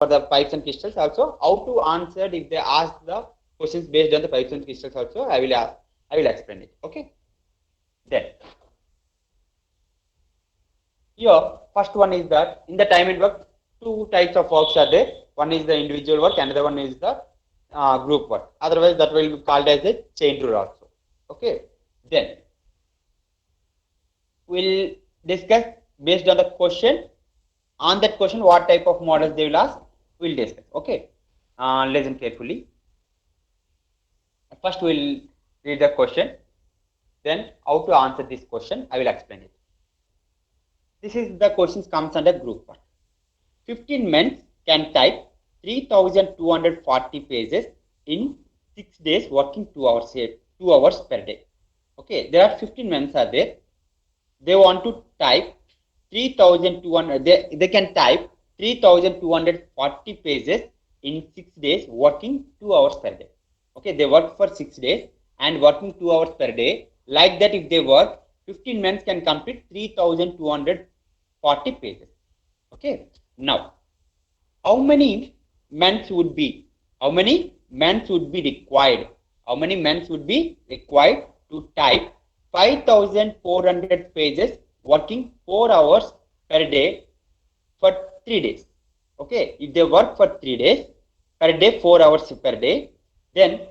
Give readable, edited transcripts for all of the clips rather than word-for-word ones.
for the pipes and crystals also. How to answer if they ask the questions based on the pipes and crystals also. I will explain it. Okay. Then here first one is that in the time and work two types of works are there. One is the individual work, another one is the group work. Otherwise, that will be called as a chain rule also. Okay. Then we'll discuss based on the question. On that question, what type of models they will ask, we'll discuss. Okay. Listen carefully. First, we'll read the question. Then, how to answer this question, I will explain it. This is the questions comes under group work. 15 men can type 3,240 pages in 6 days, working 2 hours per day. Okay, there are 15 men are there. They want to type 3,200. They can type 3,240 pages in 6 days, working 2 hours per day. Okay, they work for 6 days and working 2 hours per day. Like that, if they work, 15 men can complete 3,240 pages. Okay, now how many men would be? How many men would be required? How many men would be required to type 5,400 pages, working 4 hours per day for 3 days? Okay, if they work for 3 days per day, 4 hours per day, then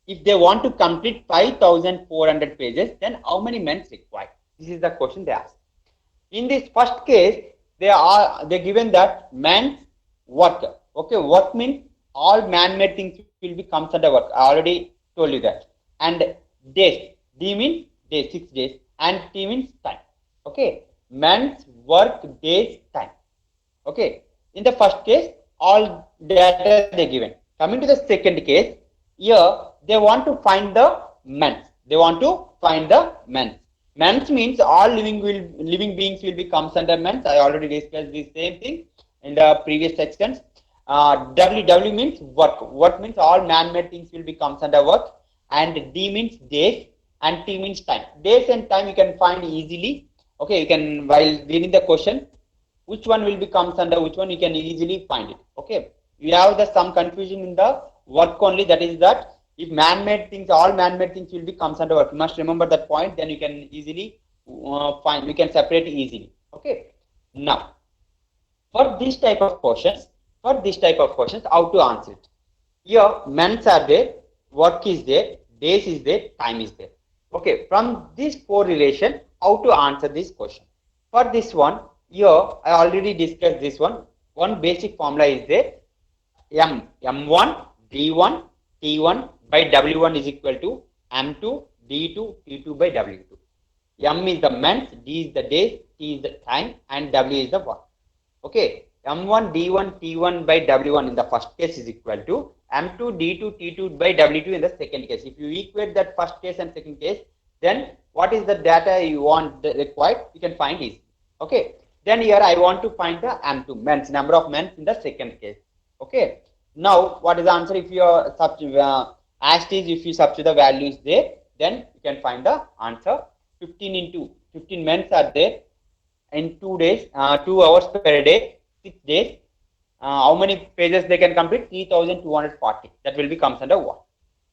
if they want to complete 5,400 pages, then how many men required? This is the question they ask. In this first case, they given that man's work. Okay, work means all man-made things will be comes under work. I already told you that. And days, D means day, 6 days, and T means time. Okay, man's work days time. Okay, in the first case, all data they given. Coming to the second case, here they want to find the men's. They want to find the men's. Men's means all living beings will be comes under men's. I already discussed the same thing in the previous sections. W means work. Work means all man-made things will be comes under work. And D means days and T means time. Days and time you can find easily. Okay, you can while reading the question, which one will be comes under which one you can easily find it. Okay, you have the some confusion in the work only. That is that if man-made things, all man-made things will be comes under work. You must remember that point. Then you can easily find. We can separate easily. Okay. Now, for this type of questions, how to answer it? Here, men's are there, work is there, days is there, time is there. Okay. From this correlation, how to answer this question? For this one, here I already discussed this one. One basic formula is there. M1 D1 T1 by W1 is equal to M2 D2 T2 by W2. M is the months, D is the days, T is the time, and W is the work. Okay, M1 D1 T1 by W1 in the first case is equal to M2 D2 T2 by W2 in the second case. If you equate that first case and second case, then what is the data you want required? You can find easily. Okay, then here I want to find the M2 men's number of men in the second case. Okay, now what is the answer? If you as is, if you substitute the values there, then you can find the answer. 15 men are there in 2 days, 2 hours per day, 6 days. How many pages they can complete? 3,240. That will be comes under what?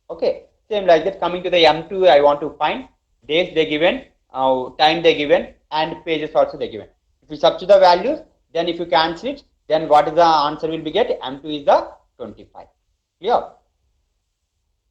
Okay, same like that. Coming to the M2, I want to find days they given, time they given, and pages also they given. If you substitute the values, then if you cancel it, then what is the answer will be get? M2 is the 25. Clear?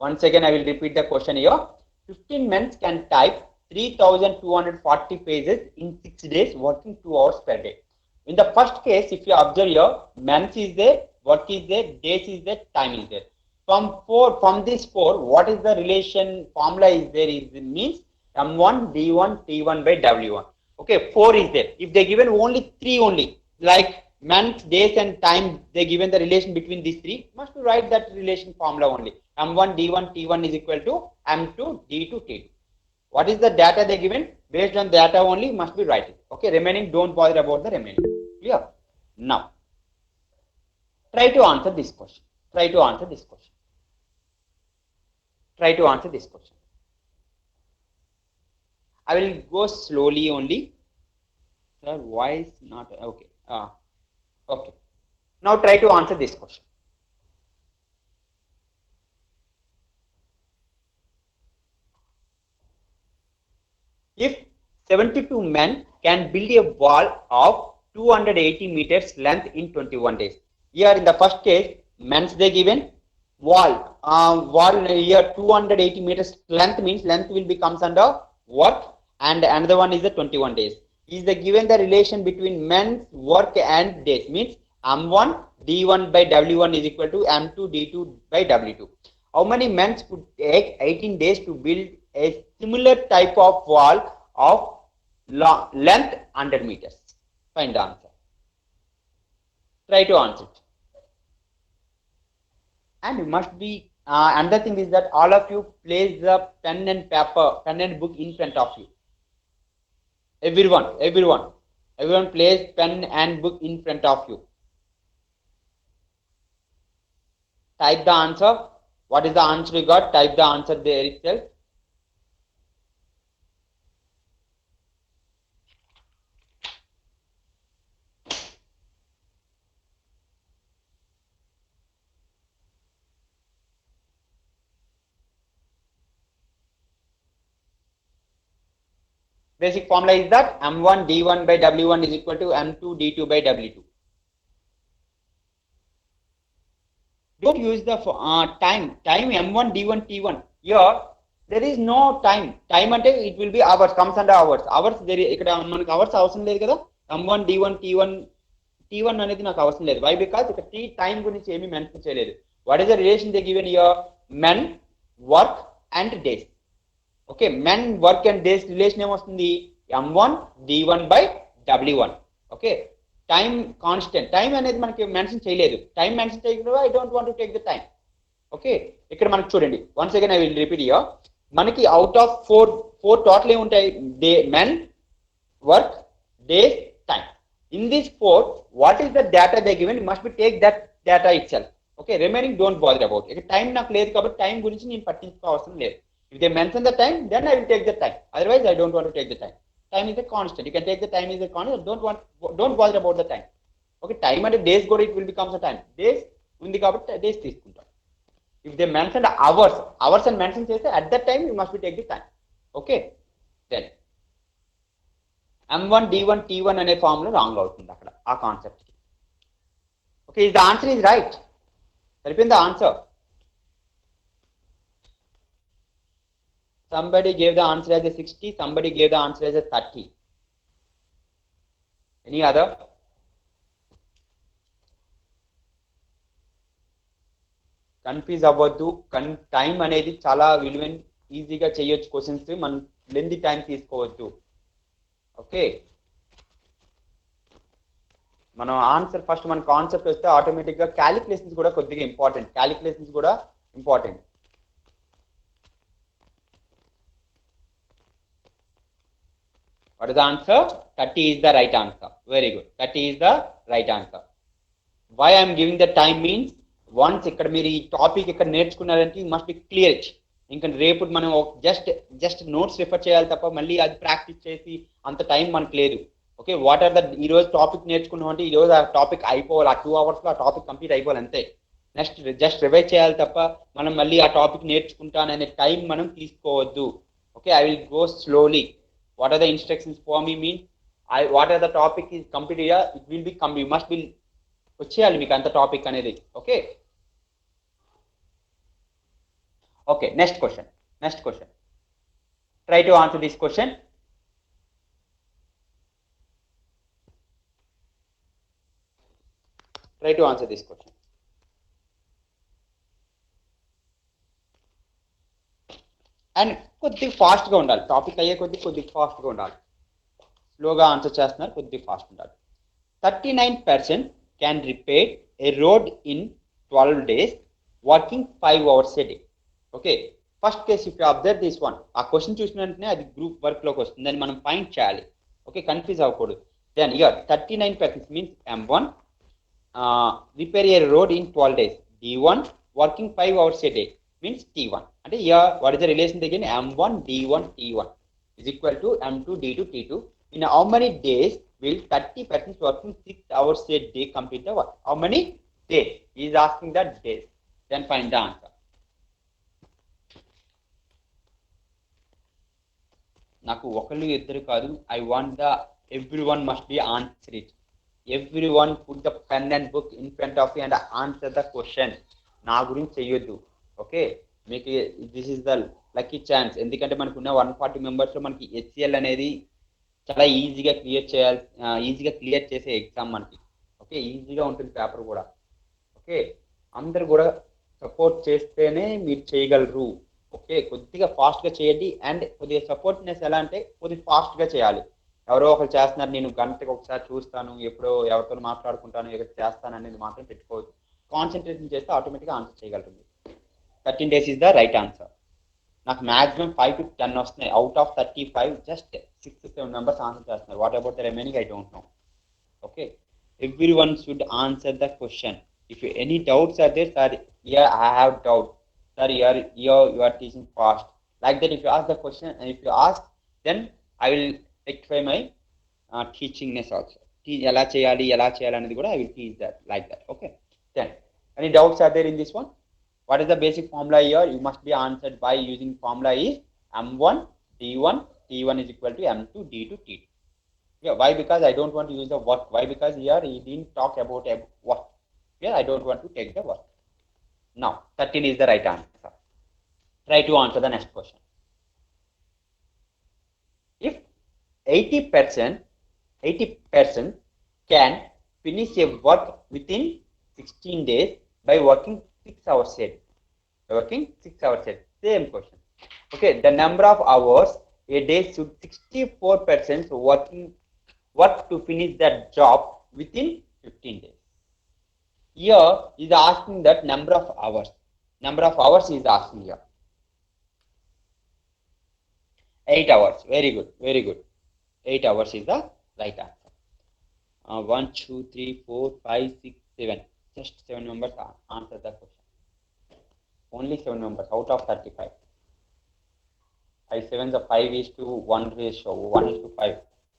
Once again, I will repeat the question here. 15 men can type 3,240 pages in 6 days, working 2 hours per day. In the first case, if you observe here, months is there, work is there, days is there, time is there. From this 4, what is the relation formula is there? Is means M1 D1 T1 by W1. Okay, 4 is there. If they given only 3 only, like months, days, and time, they given the relation between these 3, must write that relation formula only. M1 D1 T1 is equal to M2 D2 T2. What is the data they given? Based on data only must be writing. Okay, remaining don't bother about the remaining. Clear? Now, try to answer this question. Try to answer this question. Try to answer this question. I will go slowly only. Sir, why is not okay? Okay. Now try to answer this question. If 72 men can build a wall of 280 meters length in 21 days. Here in the first case, men's they given wall. Wall here 280 meters length means length will becomes under work, and another one is the 21 days. Is the given the relation between men's work and days means M1 D1 by W1 is equal to M2 D2 by W2. How many men could take 18 days to build a similar type of wall of length 100 meters? Find the answer. Try to answer it. And you must be another thing is that all of you place the pen and paper, pen and book in front of you. Everyone place pen and book in front of you. Type the answer. What is the answer you got? Type the answer there itself. Basic formula is that M1 D1 by W1 is equal to M2 D2 by W2. Don't use the time M1 D1 T1. Here there is no time. Time ante it will be hours, comes under hours. Hours there ikkada manaku hours avasam ledhu kada. M1 D1 T1 అనేది నాకు అవసరం లేదు. Why? Because ఇక్కడ T time గురించి ఏమీ mention చేయలేదు. What is the relation they given here? Men, work and days. Okay, men, work and days relation ఏమొస్తుంది? M1 D1 by W1. Okay. Time constant. Time అనేది మనకి మెన్షన్ చేయలేదు. Time mention చేయకుండా I don't want to take the time. Okay, ఇక్కడ మనకి చూడండి, once again I will repeat here. మనకి out of four total ఏముంటాయి? Day, men, work, days, time. In this four what is the data they given, must be take that data it self. Okay, remaining don't bother about. ఇక్కడ time నాకు లేదు కాబట్టి time గురించి నేను పట్టించుకోవాల్సిన లేదు. If they mention the time then I will take the time, otherwise I don't want to take the time. Time is a constant. You can take the time is a constant. Don't bother about the time. Okay, time and days go, it will become the time. Days undi kabatti days తీసుకుంటాం. If they mention the hours and mention చేస్తే at that time you must be take the time. Okay, then M1 D1 T1 అనే formula wrong అవుతుంది అక్కడ ఆ concept కి. Okay, the answer is right. సరిపోయింది answer. Somebody gave the answer as a 60, somebody gave the answer as a 30. Any other? Confuse అవ్వద్దు. Time అనేది చాలా విలువైన, ఈజీగా చేయొచ్చు క్వశ్చన్స్, మనం లెంది టైం తీసుకోవద్దు. ఓకే, మనం ఆన్సర్ ఫస్ట్ మన కాన్సెప్ట్ వస్తే ఆటోమేటిక్గా క్యాలిక్యులేషన్స్ కూడా కొద్దిగా ఇంపార్టెంట్. క్యాలిక్యులేషన్స్ కూడా important. What is the answer? 30 is the right answer. Very good. 30 is the right answer. Why I am giving the time means, once ఇక్కడ మీరు ఈ టాపిక్ ఇక్కడ నేర్చుకున్నారంటే you must be clear it. ఇంకా రేపు మనం just notes refer చేయాలి తప్ప మళ్ళీ అది ప్రాక్టీస్ చేసి అంత టైం మనకు లేదు. ఓకే, వాట్ ఆర్ ద ఈరోజు టాపిక్ నేర్చుకున్నాం అంటే ఈరోజు ఆ టాపిక్ అయిపోవాలి, ఆ 2 hours ఆ టాపిక్ కంప్లీట్ అయిపోవాలి అంతే. నెక్స్ట్ జస్ట్ రివైజ్ చేయాలి తప్ప మనం మళ్ళీ ఆ టాపిక్ నేర్చుకుంటాననే టైం మనం తీసుకోవద్దు. Okay, I will go slowly. What are the instructions for me mean? What are the topic is completed here, it will be come, you must be వచ్చేయాలి మీకు అంత టాపిక్ అనేది. Okay okay, next question. Try to answer this question. Try to answer this question. And కొద్దిగా ఫాస్ట్గా ఉండాలి. Topic అయ్యే కొద్దిగా ఫాస్ట్గా ఉండాలి. స్లోగా ఆన్సర్ చేస్తున్నారు, కొద్దిగా ఫాస్ట్ ఉండాలి. 39% can repair a road in 12 days working 5 hours a day. Okay, first case if you observe this one, ఆ క్వశ్చన్ చూసిన వెంటనే అది గ్రూప్ వర్క్లోకి వస్తుంది, దాన్ని మనం ఫైండ్ చేయాలి. ఓకే, కన్ఫ్యూజ్ అవ్వకూడదు. Then year 39% means M1 repair a road in 12 days, D1 working 5 hours a day means T1. అంటే here what is the relation again? M1 D1 T1 is equal to M2 D2 T2. In how many days will 30% working 6 hours a day complete the work? How many days? He is asking that days. Then find the answer. నాకు ఒకళ్ళు ఇద్దరు కాదు. I want the everyone must be answer it. Everyone put the pen and book in front of you and answer the question. నా గురించి చెయ్యొద్దు. Okay, మీకు this is the lucky chance. ఎందుకంటే మనకున్న 140 మెంబర్స్లో మనకి HCL అనేది చాలా ఈజీగా క్లియర్ చేసే ఎగ్జామ్ మనకి. ఓకే, ఈజీగా ఉంటుంది పేపర్ కూడా. ఓకే, అందరు కూడా సపోర్ట్ చేస్తేనే మీరు చేయగలరు. ఓకే, కొద్దిగా ఫాస్ట్గా చేయండి. అండ్ కొద్దిగా సపోర్ట్నెస్ ఎలా అంటే కొద్దిగా ఫాస్ట్గా చేయాలి. ఎవరో ఒకరు చేస్తున్నారు, నేను గంటకు ఒకసారి చూస్తాను, ఎప్పుడో ఎవరితో మాట్లాడుకుంటాను, ఎక్కడ చేస్తాను అనేది మాత్రం పెట్టుకోవద్దు. కాన్సన్ట్రేషన్ చేస్తే ఆటోమేటిక్గా ఆన్సర్ చేయగలరు. 13 days is the right answer. నాకు మ్యాక్సిమం 5 to 10 వస్తున్నాయి. Out of 35 just 6 to 7 members answer చేస్తున్నారు. What about the remaining I don't know. Okay, every one should answer the question. If any doubts are there, sir here I have doubt, sir here you are teaching fast, like that. If you ask the question, if you ask, then I will rectify my teachingness also. ఎలా చేయాలి అనేది కూడా I will teach that like that. Okay, then any doubts are there in this one? What is the basic formula here? You must be answered by using formula is M1 D1 T1 is equal to M2 D2 T2. Yeah, why? Because I don't want to use the work. Why? Because here he didn't talk about a work. Here I don't want to take the work. Now 13 is the right answer. Try to answer the next question. If 80% can finish a work within 16 days by working 6 hours a day. Same question. Okay, the number of hours a day should 64% work to finish that job within 15 days. Here is asking that number of hours. Number of hours is asking here. 8 hours. Very good. 8 hours is the right answer. 1, 2, 3, 4, 5, 6, 7. Just 7 members answer the question. Only 7 members out of 35. 7 is 5:1 ratio, 1:5.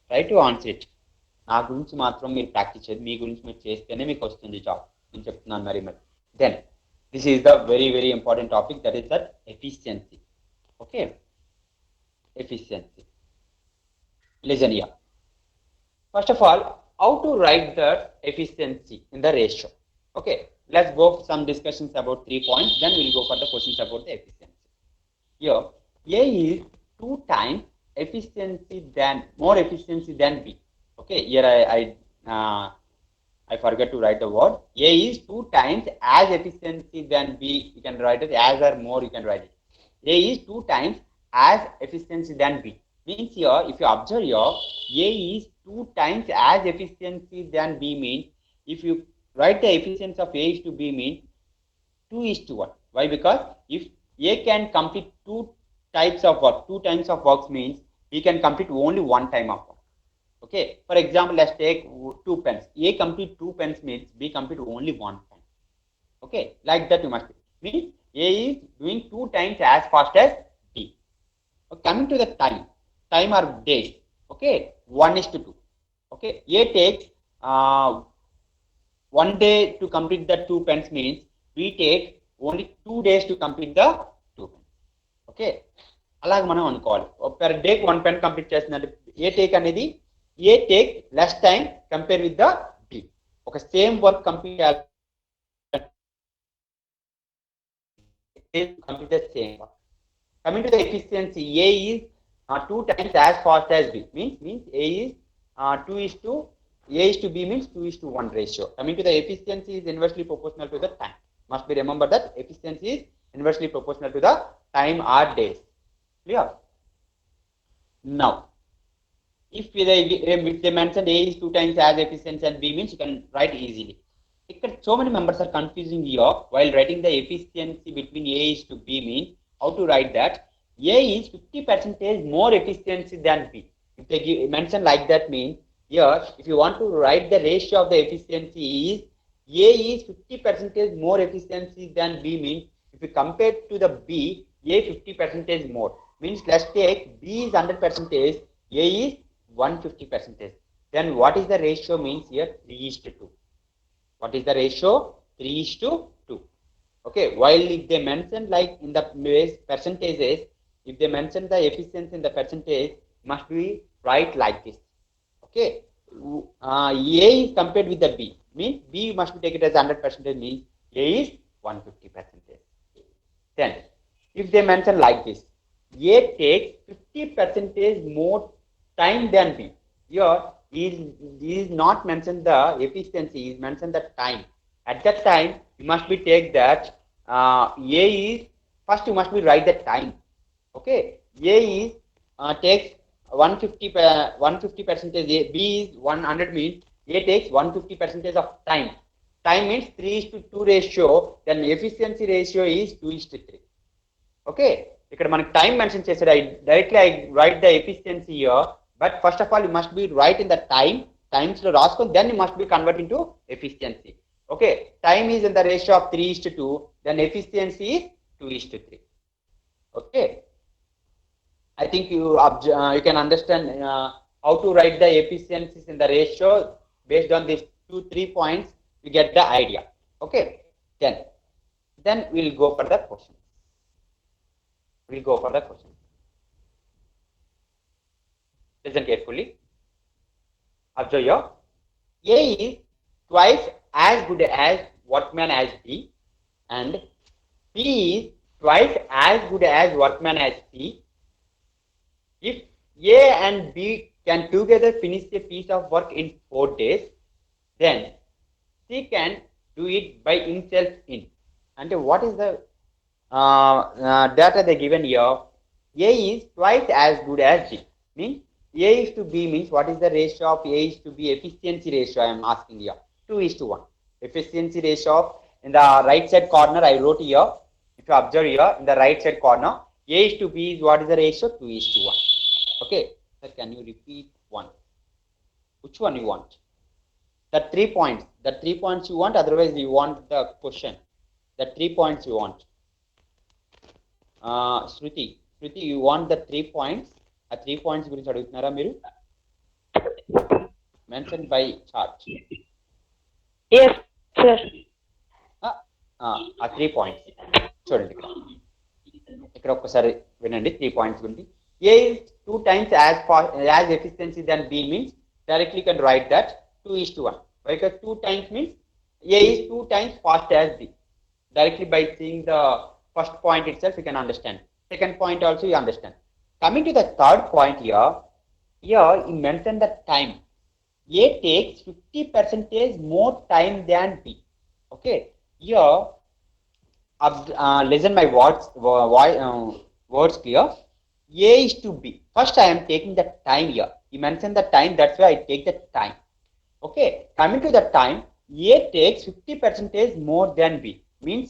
Try to answer it. నా గురించి మాత్రం మీరు practice చేయండి. మీ గురించి మీరు చేస్తేనే మీకు వస్తుంది జాబ్. నేను చెప్తున్నాను మరి. Then this is the very very important topic, that is that efficiency. Okay, efficiency. Listen here. First of all, how to write the efficiency in the ratio. Okay, let's go for some discussions about 3 points, then we'll go for the questions about the efficiency. Here A is 2 times more efficiency than B. Okay, here I forgot to write the word. A is 2 times as efficiency than B. You can write it as or more, you can write it. A is 2 times as efficiency than B. Means here, if you observe here, A is 2 times as efficiency than B means, if you write the efficiency of A is to B means 2:1. Why? Because if A can complete 2 types of work, 2 times of works means he can complete only 1 time of work. Okay, for example, let's take 2 pens. A complete 2 pens means B complete only 1 pen. Okay, like that you must means A is doing 2 times as fast as B. Coming to the time or days. Okay, 1:2. Okay, A takes 1 day to complete the 2 pens means B take only 2 days to complete the 2 pens. Okay, అలాగే మనం అనుకోవాలి. Per day 1 pen complete చేస్తుందంటే A take less time compare with the B. ఒక same work complete చేయాలి, complete the same work. Coming to the efficiency, A is 2 times as fast as B means A is 2:2. A is to B means 2:1 ratio. Coming to the efficiency is inversely proportional to the time. Must be remember that efficiency is inversely proportional to the time or days. Clear? Now, if they mentioned A is 2 times as efficiency and B means, you can write easily. So many members are confusing here while writing the efficiency between A is to B means how to write that. A is 50% more efficiency than B. If they mention like that means, here if you want to write the ratio of the efficiency is A is 50% more efficiency than B means, if you compare to the B, A 50% more means, let's take B is 100%, A is 150%. then what is the ratio means here? 3:2. What is the ratio? 3:2. Okay, while if they mention like in the percentages, if they mention the efficiency in the percentage, must be right like this. Okay, A is compared with the B, means B must be taken as 100%, means A is 150%. Then, if they mention like this, A takes 50% more time than B. Here, is not mentioned the efficiency, is mentioned the time. At that time, you must be take that A is, first you must be write the time. Okay, A is takes 150%, B is 100, means A takes 150% of time. Time means 3:2 ratio, then efficiency ratio is 2:3. Okay, ఇక్కడ మనకి time mention చేశాడు. I write the efficiency here, but first of all you must be write in the times లో రాసుకొని then you must be convert into efficiency. Okay, time is in the ratio of 3:2, then efficiency is 2:3. Okay, I think you can understand how to write the efficiencies in the ratio. Based on these 2-3 points, you get the idea. Okay, then we'll go for the question. Listen carefully. Observe here. A is twice as good as workman as B, and B is twice as good as workman as C. If A and B can together finish a piece of work in 4 days, then C can do it by himself in. And what is the data they given here? A is twice as good as B. Means A is to B means what is the ratio of A is to B? Efficiency ratio I am asking here. 2:1. Efficiency ratio of, in the right side corner I wrote here. If you observe here in the right side corner, A is to B is what is the ratio? 2:1. Okay, sir, can you repeat one? Which one you want? The 3 points. The 3 points you want, otherwise you want the question. The 3 points you want. Shruti, you want the 3 points? A 3 points గురించి అడుగుతున్నారా మీరు? Mentioned by chart. Yes, sir. ఆ 3 points చూడండి ఇక్కడ ఒక్కసారి వినండి. 3 points గురించి. A is 2 times as efficiency than B means directly you can write that 2:1. Because 2 times means A is 2 times fast as B. Directly by seeing the first point itself you can understand. Second point also you understand. Coming to the third point here you mentioned the time. A takes 50% more time than B. Okay, here listen my words clear. A is to B. First I am taking the time here. You mentioned the time, that's why I take the time. Okay, coming to the time, A takes 50% more than B. Means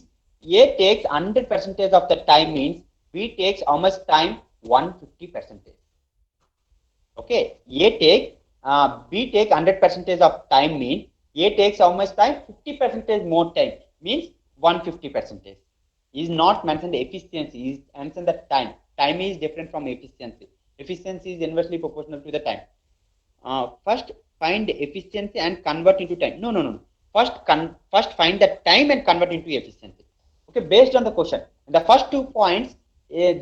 A takes 100% of the time, means B takes how much time? 150%. Okay, B take 100% of time, means A takes how much time? 50% more time, means 150%. Is not mentioned the efficiency, is mentioned the time. Time is different from efficiency. Efficiency is inversely proportional to the time. First find efficiency and convert into time. No. First find the time and convert into efficiency. Okay, based on the question. In the first 2 points,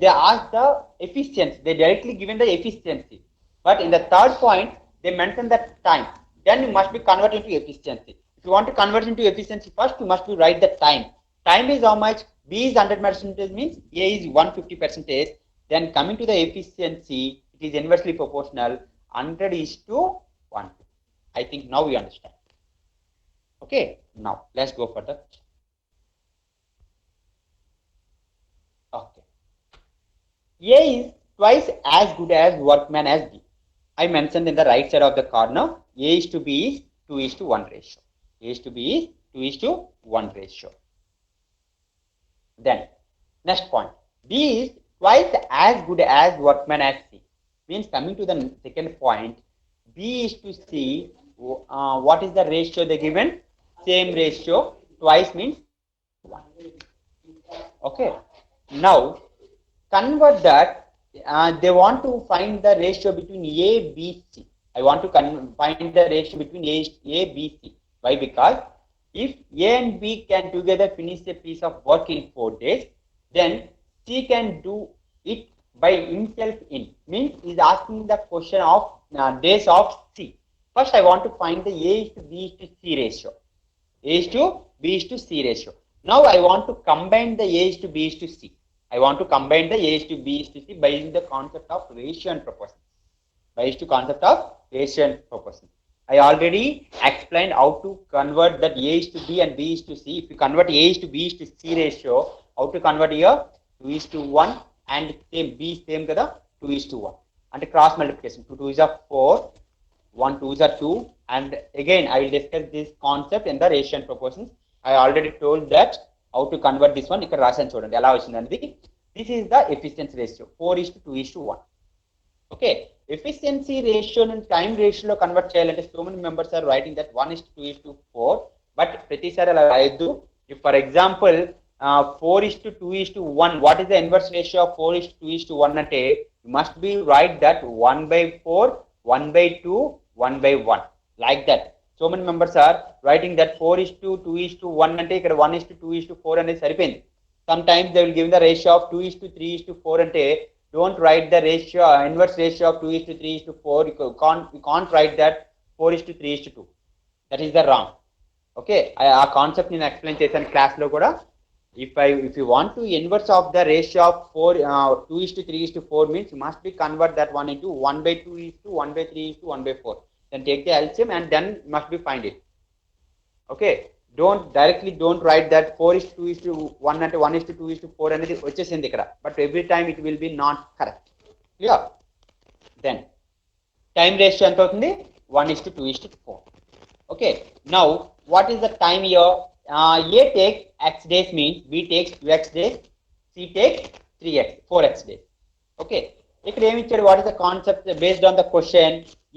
they ask the efficiency. They directly given the efficiency. But in the third point, they mention the time. Then you must be convert into efficiency. If you want to convert into efficiency, first you must be write the time. Time is how much? B is 100%, means A is 150%. Then coming to the efficiency, it is inversely proportional. 100:1. I think now you understand. Okay, now let's go further. Okay, A is twice as good as workman as B. I mentioned in the right side of the corner, A is to B is 2:1 ratio. A is to B is 2:1 ratio. Then next point, B is twice as good as workman as C. Means coming to the second point, B is to C. What is the ratio they given? Same ratio. Twice means 1. Okay, now convert that. They want to find the ratio between A, B, C. I want to find the ratio between A, B, C. Why? Because if A and B can together finish a piece of work in 4 days, then C can do it by himself in. Means is asking the question of days of C. First, I want to find the A is to B is to C ratio. A is to B is to C ratio. Now, I want to combine the A is to B is to C. I want to combine the A is to B is to C by using the concept of ratio and proportion. By using the concept of ratio and proportion. I already explained how to convert that A is to B and B is to C. If you convert A is to B is to C ratio, how to convert here? 2 is to 1 and same B same kada 2 is to 1. And cross multiplication. 2 2s are 4, 1 2s are 2. And again, I will discuss this concept in the ratio and proportions. I already told that how to convert this one. This is the efficiency ratio. 4 is to 2 is to 1. Okay. Efficiency ratio and time ratio lo convert cheyalante so many members are writing that 1 is to 2 is to 4, but pratisari ala rayoddu. If for example 4 is to 2 is to 1, what is the inverse ratio of 4 is to 2 is to 1 ante, you must be write that 1 by 4, 1 by 2, 1 by 1, like that. So many members are writing that 4 is to 2 is to 1 ante ikkada 1 is to 2 is to 4 ane saripindi. Sometimes they will give the ratio of 2 is to 3 is to 4 ante. Don't write the ratio, inverse ratio of 2 is to 3 is to 4. You can't write that 4 is to 3 is to 2. That is the wrong. Okay, our concept in explain chesanu class lo kuda. If you want to inverse of the ratio of 2 is to 3 is to 4 means you must be convert that one into 1 by 2 is to 1 by 3 is to 1 by 4. Then take the LCM and then must be find it. Okay. Don't write that 4 is to 2 is to 1 and 1 is to 2 is to 4 and వచ్చేసింది ఇక్కడ, but every time it will be not correct. Clear? Then time ratio ఎంత అవుతుంది? 1 is to 2 is to 4. Okay. Now what is the time here? A takes x days means B takes 2x days, C takes 4x days. Okay. ఇక్కడ ఏమి ఇచ్చాడు? What is the concept based on the question?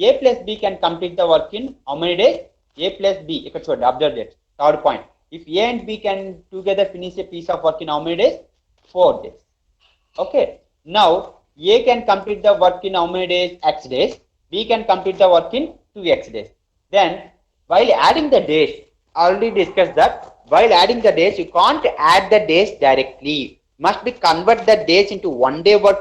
A plus B can complete the work in how many days? A plus B. ఇక్కడ చూడండి, observe that. Third point. If A and B can together finish a piece of work in how many days? 4 days. Okay. Now A can complete the work in how many days? X days. B can complete the work in 2x days. Then while adding the days, already discussed that while adding the days, you can't add the days directly. Must be convert the days into one day work,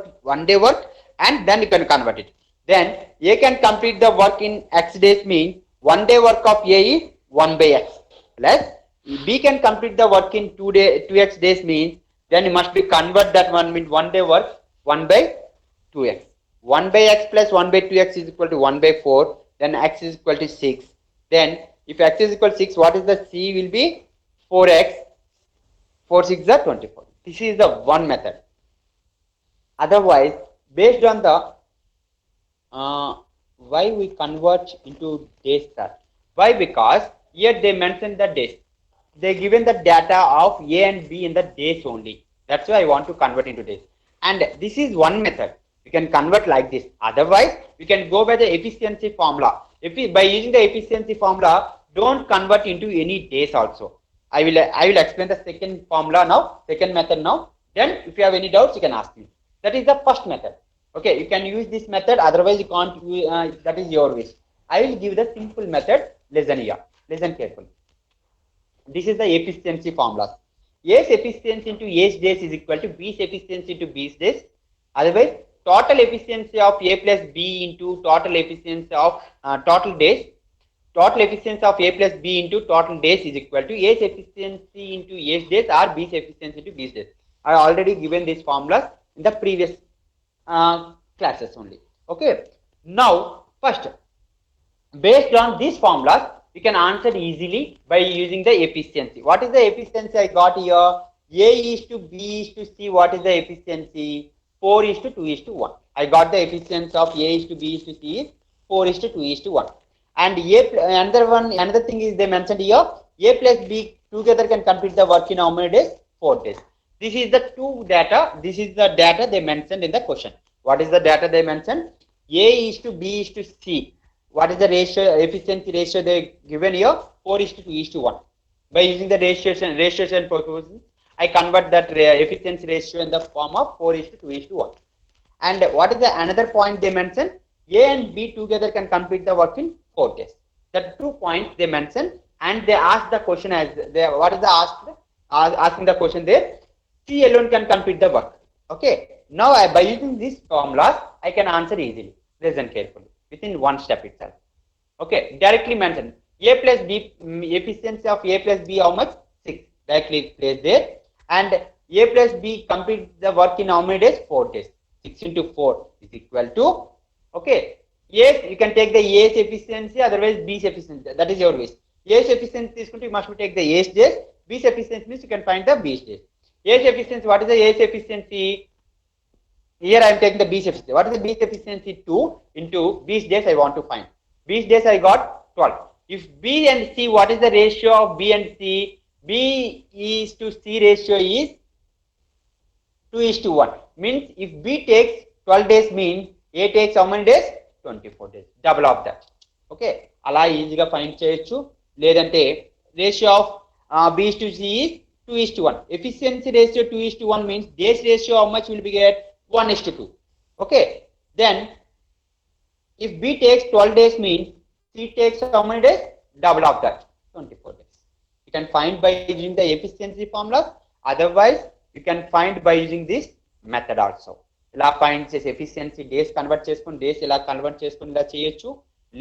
and then you can convert it. Then A can complete the work in X days means 1 day work of A is 1 by X. Plus B can complete the work in 2x days means then you must be convert that one means 1 day work 1 by 2x. 1 by x plus 1 by 2x is equal to 1 by 4. Then x is equal to 6. Then if x is equal to 6, what is the C will be 4x. 4 6 are 24. This is the one method. Otherwise, based on the why we convert into days sir? Why? Because here they mentioned the days. They given the data of A and B in the days only. That's why I want to convert into days. And this is one method. We can convert like this. Otherwise, we can go by the efficiency formula. By using the efficiency formula, don't convert into any days also. I will explain the second formula now, second method now. Then if you have any doubts, you can ask me. That is the first method. Okay, you can use this method. Otherwise, you can't. That is your wish. I will give the simple method. Listen here. Listen carefully. This is the efficiency formulas. A's efficiency into A's days is equal to B's efficiency into B's days. Otherwise, total efficiency of A plus B into total efficiency of total days. Total efficiency of A plus B into total days is equal to A's efficiency into A's days or B's efficiency into B's days. I already given these formulas in the previous classes only. Okay. Now, first, based on these formulas, you can answer easily by using the efficiency. What is the efficiency I got here? A is to B is to C. What is the efficiency? 4 is to 2 is to 1. I got the efficiency of A is to B is to C is 4 is to 2 is to 1. And another thing is they mentioned here, A plus B together can complete the work in how many days? 4 days. This is the two data. This is the data they mentioned in the question. What is the data they mentioned? A is to B is to C. What is the ratio, efficiency ratio they given here? 4 is to 2 is to 1. By using the ratios and proportions, I convert that efficiency ratio in the form of 4 is to 2 is to 1. And what is the another point they mentioned? A and B together can complete the work in 4 days. The 2 points they mentioned, and they asked the question as they, what is the asking the question there? C alone can complete the work. Okay. Now by using these formulas, I can answer easily. Listen carefully within one step itself. Okay. Directly mentioned A plus B, efficiency of A plus B how much? 6. Directly placed there. And A plus B complete the work in how many days? 4 days. 6 into 4 is equal to, okay, A, you can take the A's efficiency, otherwise B's efficiency. That is your wish. A's efficiency is going to, you must take the A's days. B's efficiency means you can find the B's days. A's efficiency, what is the A's efficiency? Here I am taking the B's efficiency. What is the B's efficiency? 2 into B's days I want to find. B's days I got 12. If B and C, what is the ratio of B and C? B is to C ratio is 2:1. Means if B takes 12 days means A takes how many days? 24 days. Double of that. Okay. అలా ఈజీగా find చేయొచ్చు. లేదంటే ratio of B to C is 2:1. Efficiency ratio 2:1 means days ratio how much will be get? 1:2. Okay. Then if B takes 12 days means C takes how many days? Double of that. 24 days. You can find by using the efficiency formulas. Otherwise, you can find by using this method also. ఇలా find చేసి efficiency days convert చేసుకుని days ఇలా convert చేసుకుని ఇలా చేయొచ్చు.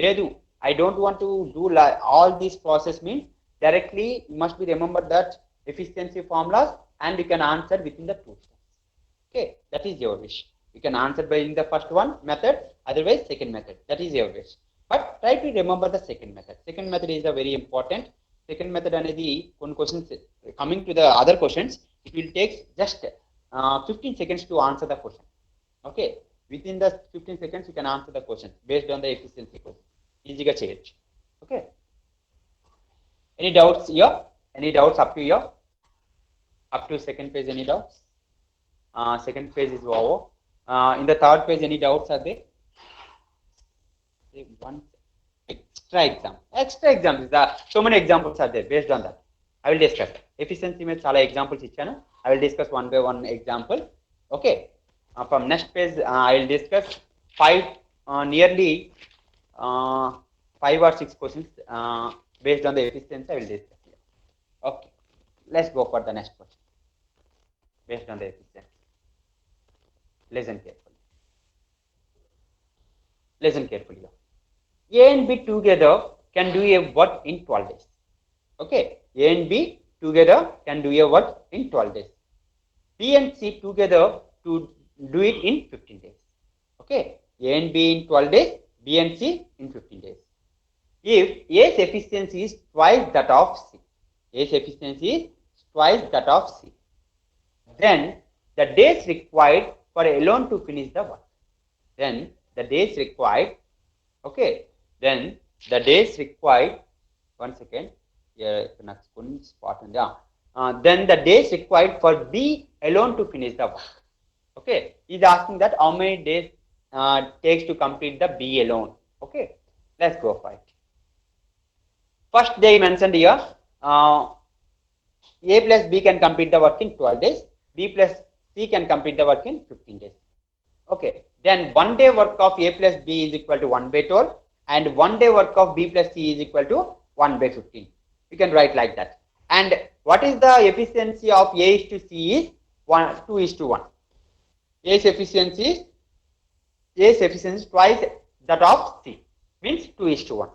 లేదు I don't want to do all this process means directly you must B remember that efficiency formulas and you can answer with in the 2 steps. Okay, that is your wish. You can answer by using the first one method, otherwise second method. That is your wish. But try to remember the second method. Second method is a very important. Second method అనేది కొన్ని questions coming to the other questions, it will take just 15 seconds to answer the question. Okay, within the 15 seconds you can answer the question based on the efficiency question. ఈజీగా చేయొచ్చు. Okay, any doubts here? Any doubts up to here? Up to second page, any doubts? Second page is over. In the third page, any doubts are there? One extra exam. Extra exam is the so many examples are there. Based on that, I will discuss efficiency में చాలా examples ఇచ్చాను. I will discuss one by one example. Okay. From next page, I will discuss nearly 5 or 6 questions based on the efficiency. I will discuss here. Okay. Let's go for the next question based on the efficiency. Listen carefully. Listen carefully. A and B together can do a work in 12 days. Okay. A and B together can do a work in 12 days. B and C together to do it in 15 days. Okay. A and B in 12 days, B and C in 15 days. If A's efficiency is twice that of C, A's efficiency is twice that of C, then the days required for alone to finish the work. Then the days required, okay, then the days required, one second, here next spot and then the days required for B alone to finish the work. Okay, he's asking that how many days takes to complete the B alone. Okay, let's go for it. First they mentioned here, A plus B can complete the work in 12 days, B plus C can complete the work in 15 days. Okay, then 1 day work of A plus B is equal to 1 by 12 and 1 day work of B plus C is equal to 1 by 15. You can write like that. And what is the efficiency of A is to C is 2:1. A's efficiency is twice that of C, means 2:1.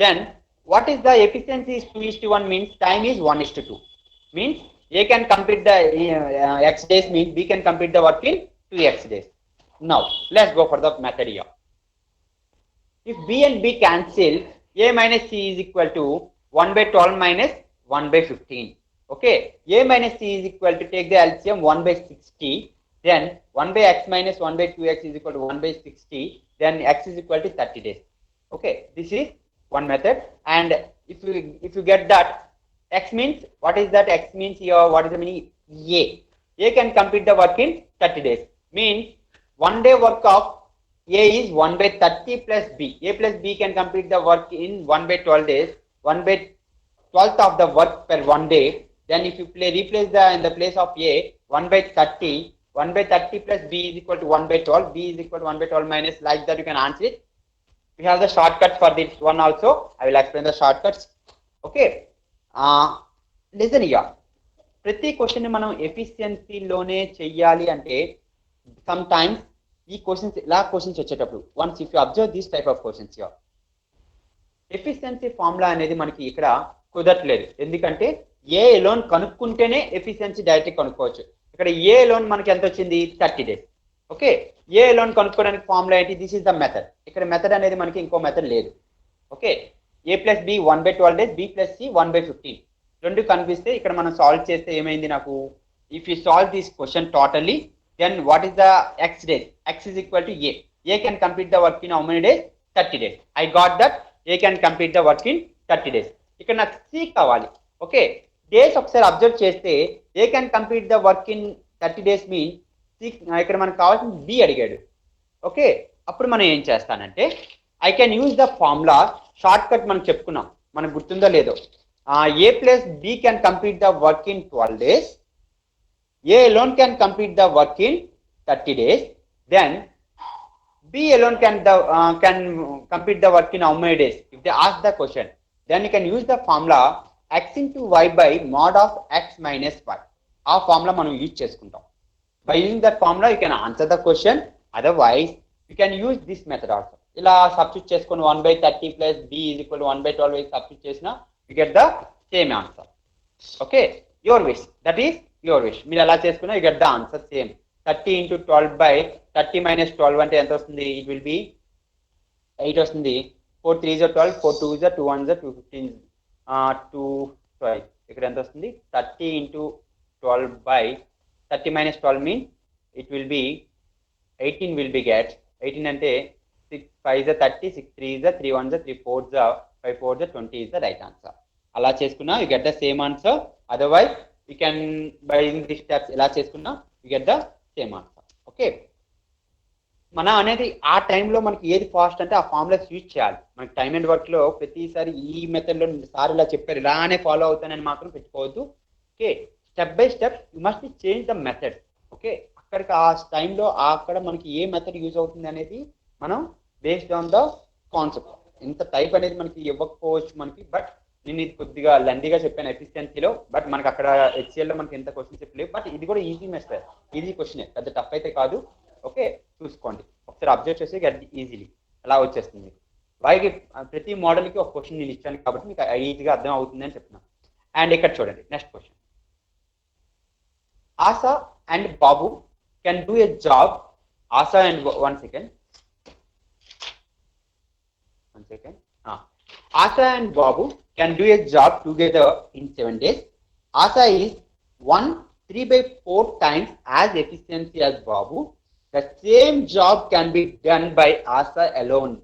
Then what is the efficiency is 2:1 means time is 1:2. Means A can complete the x days means B can complete the work in 2x days. Now let's go for the method here. If B and B cancel, A minus C is equal to 1 by 12 minus 1 by 15. Okay, A minus C is equal to, take the LCM, 1 by 60. Then 1 by x minus 1 by 2x is equal to 1 by 60. Then x is equal to 30 days. Okay, this is one method. And if you get that, x means, what is that? X means here, what is the meaning? A can complete the work in 30 days. Means 1 day work of A is 1 by 30 plus B. A plus B can complete the work in 1 by 12 days. 1 by 12th of the work per 1 day. Then if you replace in the place of A, 1 by 30, 1 by 30 plus b is equal to 1 by 12. B is equal to 1 by 12 minus, like that you can answer it. We have the shortcut for this one also. I will explain the shortcuts. Okay. Listen here. ప్రతి question మనం ఎఫిషియన్సీలోనే చెయ్యాలి అంటే sometimes ఈ questions ఇలా questions వచ్చేటప్పుడు once if you observe this type of questions here efficiency formula అనేది మనకి ఇక్కడ కుదరట్లేదు. ఎందుకంటే ఏ లోన్ కనుక్కుంటేనే ఎఫిషియన్సీ డైరెక్ట్ కనుక్కోవచ్చు. ఇక్కడ ఏ లోన్ మనకి ఎంత వచ్చింది 30 days. ఓకే, ఏ లోన్ కనుక్కోవడానికి ఫార్ములా ఏంటి? This is the method. ఇక్కడ మెథడ్ అనేది మనకి ఇంకో మెథడ్ లేదు. Okay, a plus B 1 by 12 days, b plus C 1 by 15. రెండు కనిపిస్తే ఇక్కడ మనం సాల్వ్ చేస్తే ఏమైంది నాకు? If you solve this question totally, then what is the x days? x is equal to a. a can complete the work in how many days? 30 days. I got that. a can complete the work in 30 days. ఇక్కడ నాకు c కావాలి. Okay, days ఒకసారి observe చేస్తే ఏ can complete the work in 30 days mean ఇక్కడ మనకు కావాల్సిన B అడిగాడు. Okay, అప్పుడు మనం ఏం చేస్తానంటే I can use the formula short cut మనం చెప్పుకున్నాం, మనకు గుర్తుందో లేదో. A plus B can complete the work in 12 days. A alone can complete the work in 30 days. Then B alone can complete the work in how many days? If they ask the question, then you can use the formula x into y by mod of x minus y. ఆ formula మనం use చేసుకుంటాం. By using that formula, you can answer the question. Otherwise, you can use this method also. ఇలా substitute చేసుకొని 1 by 30 plus b is equal to 1 by 12 substitute చేసినా you get the same answer. Okay, your wish. That is your wish. మీరు ఎలా చేసుకున్నా you get the answer same. 30 into 12 by 30 minus 12 అంటే ఎంత వస్తుంది? It will be 8 వస్తుంది. 4 3s are 12, 4 2s are 2 1s are 2 15, 2 sorry ఇక్కడ ఎంత వస్తుంది? 30 into 12 by 30 minus 12 mean it will be 18 will be get. 18 అంటే 6 5s are 30, 6 3s are 3 1s are 3 4s are 5 4s are 20 is the right answer. అలా చేసుకున్నా you get the same answer. Otherwise you can by using these steps ఇలా చేసుకున్నా you get the same answer. Okay, మన అనేది ఆ టైంలో మనకి ఏది ఫాస్ట్ అంటే ఆ ఫార్ములాస్ యూజ్ చేయాలి. మనకి టైమ్ అండ్ వర్క్ లో ప్రతిసారి ఈ మెథడ్ లో సార్ ఇలా చెప్పారు ఇలానే ఫాలో అవుతానని మాత్రం పెట్టుకోవద్దు. Okay, step by step you must change the method. Okay, అక్కడికి ఆ టైంలో అక్కడ మనకి ఏ మెథడ్ యూజ్ అవుతుంది అనేది మనం బేస్డ్ ఆన్ ద కాన్సెప్ట్. ఇంత టైప్ అనేది మనకి ఇవ్వకపోవచ్చు మనకి, బట్ నేను ఇది కొద్దిగా లెందీగా చెప్పాను ఎఫిషియన్సీలో. బట్ మనకి అక్కడ హెచ్సిఎల్లో మనకి ఎంత క్వశ్చన్ చెప్పలేవు. బట్ ఇది కూడా ఈజీ మెథడ్, ఈజీ క్వశ్చన్, పెద్ద టఫ్ అయితే కాదు. ఓకే, చూసుకోండి ఒకసారి అబ్జర్వ్ చేసి ఈజీలీ అలా వచ్చేస్తుంది. వారికి ప్రతి మోడల్కి ఒక క్వశ్చన్ నేను ఇచ్చాను కాబట్టి మీకు ఈజీగా అర్థం అవుతుంది అని చెప్తున్నాను. అండ్ ఇక్కడ చూడండి next question. ASHA and Babu can do a job. ASHA and one second Asa and Babu can do a job together in 7 days. Asa is 3 by 4 times as efficiency as Babu. The same job can be done by Asa alone.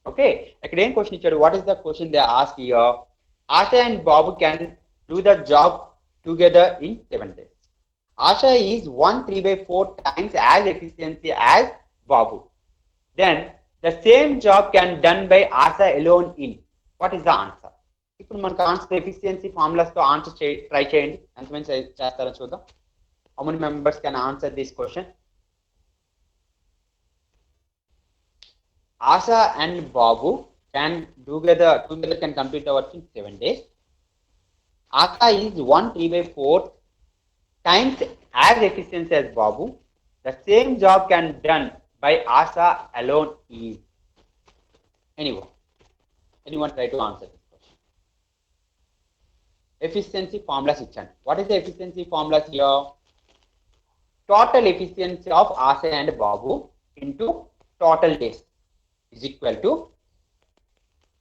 Okay, ఇక్కడ ఏం question ఇచ్చాడు? What is the question they ask here? Asa and Babu can do the job together in 7 days. Asa is 3 by 4 times as efficiency as Babu. Then the same job can done by Asa alone in. What is the answer? ఇప్పుడు మనకు answer efficiency formulas తో answer try చేయండి. ఎంతమంది చేస్తారో చూద్దాం. How many members can answer this question? Asa and Babu can together can complete the work in 7 days. Asa is 3 by 4 times as efficiency as Babu. The same job can done by Asa alone is. Anyone try to answer this question? Efficiency formulas ichchanu. What is the efficiency formulas here? Total efficiency of Asa and Babu into total days is equal to,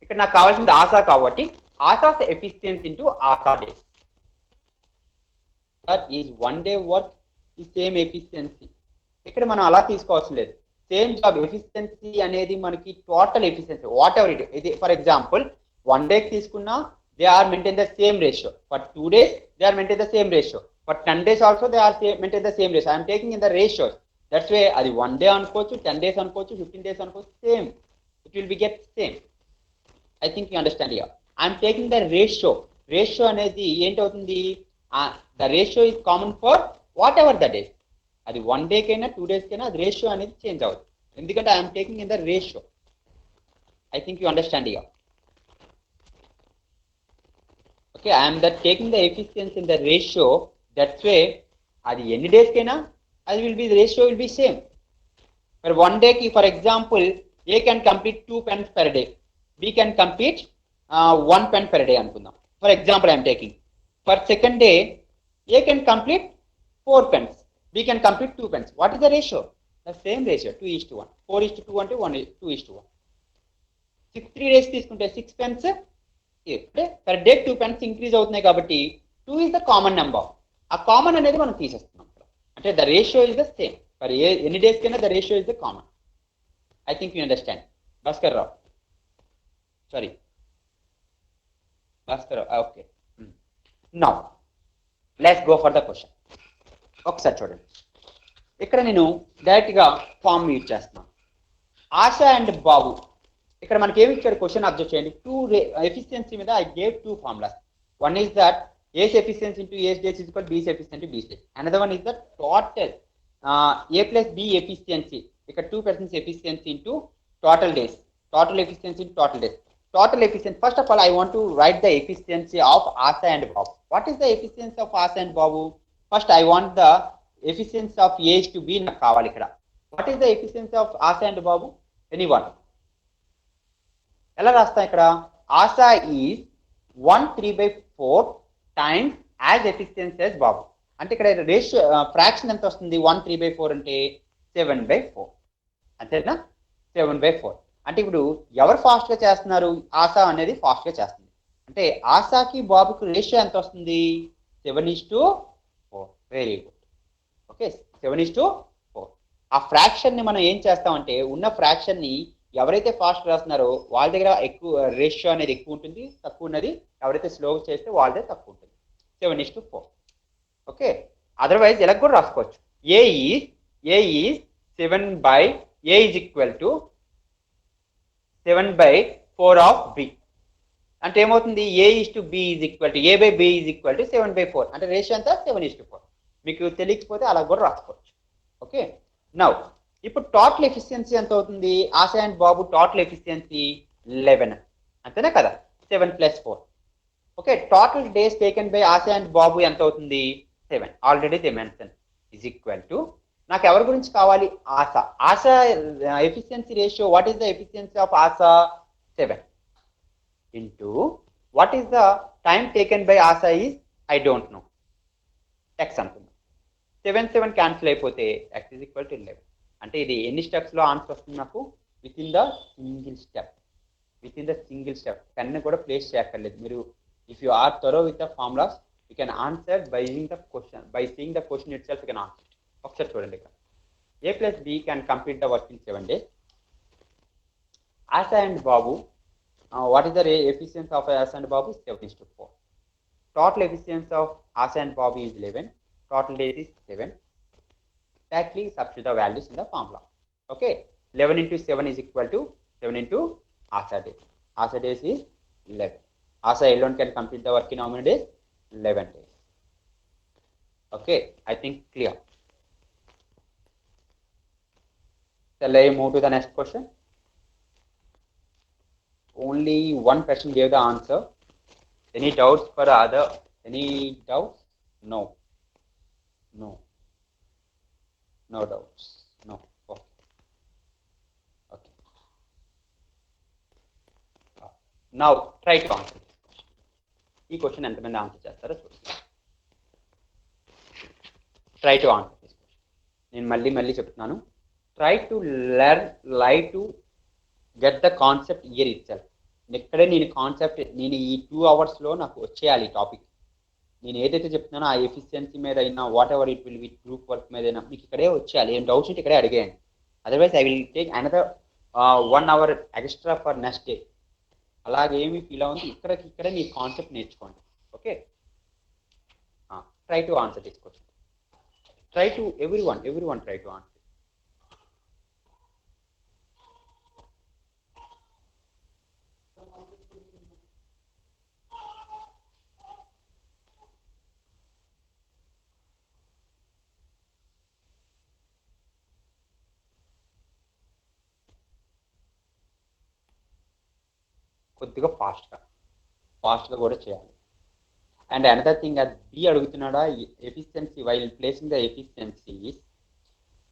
ఇక్కడ నాకు కావాల్సింది ఆశా కాబట్టి ASHAs efficiency into ASHA days. That is 1 day work ఈ same efficiency. ఇక్కడ మనం అలా తీసుకోవాల్సిన లేదు. సేమ్ జాబ్ ఎఫిషియన్సీ అనేది మనకి total efficiency whatever it. ఇది ఫర్ ఎగ్జాంపుల్ 1 day తీసుకున్నా they are maintain the same ratio. For 2 days they are maintain the same ratio. For 10 days also they are maintain the same ratio. I'm taking in the ratios. That's way అది 1 day అనుకోవచ్చు, 10 days అనుకోవచ్చు, 15 days అనుకోవచ్చు, same it will be get same. I think you understand here. I'm taking the ratio. Ratio అనేది ఏంటవుతుంది? The ratio is common for whatever the days, అది 1 డేకైనా 2 డేస్కైనా అది ratio అనేది change అవుతుంది, ఎందుకంటే I'm taking in the ratio. I think you understand here. Okay, I am taking the efficiency in the ratio. That's way, అది ఎన్ని days కైనా అది will be the ratio will be same. For 1 day ki, for example, A can complete 2 pens per day, B can complete 1 pen per day అనుకుందాం. For example, I am taking. For second day, A can complete 4 pens, B can complete 2 pens. What is the ratio? The same ratio, 2:1. 4:2 అంటే 2:1. 3 days తీసుకుంటే 6 pens అంటే per day 2 pens increase అవుతున్నాయి కాబట్టి 2 is the common number. ఆ common అనేది మనం తీసేస్తున్నాం అంటే the ratio is the same for ఎన్ని డేస్ కైనా the ratio is the common. I think you understand. Bhaskar Rao, sorry Bhaskar Rao. Okay, now let's go for the question. ఒకసారి చూడండి, ఇక్కడ నేను డైరెక్ట్గా ఫామ్ యూజ్ చేస్తున్నాను. ఆశ అండ్ బాబు, ఇక్కడ మనకి ఏమి ఇచ్చారు క్వశ్చన్ అబ్జర్వ్ చేయండి. 2 ఎఫిషియన్సీ మీద I gave 2 formulas. One is that A's efficiency into A's days is equal to B's efficiency B's days. Another one is the total A plus B efficiency. ఇక్కడ 2% efficiency into total days. Total efficiency into total days. Total efficiency. First of all, I want to write the efficiency of Asa and Babu. What is the efficiency of Asa and Babu? First, I want the efficiency of A to be నాకు కావాలి ఇక్కడ. What is the efficiency of Asa and Babu? Anyone? ఎలా రాస్తాం ఇక్కడ? Asha is 1/3/4 times as efficiency as Babu. అంటే ఇక్కడ ratio fraction ఎంత వస్తుంది? 1/3/4 అంటే 7/4, అంతేనా? 7/4 అంటే ఇప్పుడు ఎవరు ఫాస్ట్ గా చేస్తున్నారు? ఆశా అనేది ఫాస్ట్ గా చేస్తుంది. అంటే ఆశాకి బాబుకి రేషియో ఎంత వస్తుంది? 7:4. Very good. ఓకే, 7:4. ఆ ఫ్రాక్షన్ ని మనం ఏం చేస్తామంటే ఉన్న ఫ్రాక్షన్ ని ఎవరైతే ఫాస్ట్ రాస్తున్నారో వాళ్ళ దగ్గర ఎక్కువ రేషియో అనేది ఎక్కువ ఉంటుంది, తక్కువ ఉన్నది ఎవరైతే స్లోగా చేస్తే వాళ్ళదే తక్కువ ఉంటుంది. 7:4. ఓకే, అదర్వైజ్ ఎలా కూడా రాసుకోవచ్చు. A is 7/A is equal to 7/4 of B. అంటే ఏమవుతుంది? A/B is equal to A/B is equal to 7/4. అంటే రేషియో అంతా 7:4. మీకు తెలియకపోతే అలా కూడా రాసుకోవచ్చు. ఓకే, నౌ ఇప్పుడు టోటల్ ఎఫిషియన్సీ ఎంత అవుతుంది? Asha and Babu total efficiency 11, అంతేనా కదా? 7 + 4. Okay, total days taken by Asha and Babu ఎంత అవుతుంది? 7. Already they mention is equal to, నాకు ఎవరి గురించి కావాలి? Asha. Asha efficiency ratio, what is the efficiency of Asha? 7 into what is the time taken by Asha is I don't know, x అనుకుందాం. 7 cancel అయిపోతే x is equal to 11. అంటే ఇది ఎన్ని స్టెప్స్ లో ఆన్సర్ వస్తుంది నాకు? Within the single step. Pen కూడా place చేయక్కర్లేదు మీరు. If you are thorough with the formulas you can answer by using the question, by seeing the question itself you can answer. ఒకసారి చూడండి, ఇక్కడ A plus B can complete the work in 7 days. Asa and Babu, what is the efficiency of Asa and Babu? 7:4. Total efficiency of Asa and Babu is 11. Total days is 7. Exactly substitute the values in the formula. Okay, 11 into 7 is equal to 7 into Asa days. Asa days is 11. Asa alone can complete the work in how many days? 11 days. Okay, I think clear. Shall I move to the next question? Only one person gave the answer. Any doubts for other? Any doubts? No. No doubts. No. Okay. Okay. Now try to answer this question. This question ఎంతమంది answer చేస్తారో చూడండి. Try to answer this question. నేను మళ్ళీ చెప్తున్నాను. Try to get the concept here itself. ఇక్కడే నేను concept, నేను ఈ 2 hours లో నాకు వచ్చేయాలి టాపిక్. నేను ఏదైతే చెప్తున్నానో ఆ ఎఫిషియన్సీ మీద అయినా, whatever it will be, group work మీద అయినా మీకు ఇక్కడే వచ్చేయాలి. ఏం డౌట్స్ ఉంటే ఇక్కడే అడిగేయండి. Otherwise I will take another 1 hour extra for next day. అలాగే ఏమి ఫీల్ అవుతుంది, ఇక్కడే మీ కాన్సెప్ట్ నేర్చుకోండి. Okay, try to answer this question. Try to everyone try to answer. కొద్దిగా ఫాస్ట్గా కూడా చేయాలి. అండ్ అనదర్ థింగ్ అది బి అడుగుతున్నాడా, efficiency while placing the efficiencies.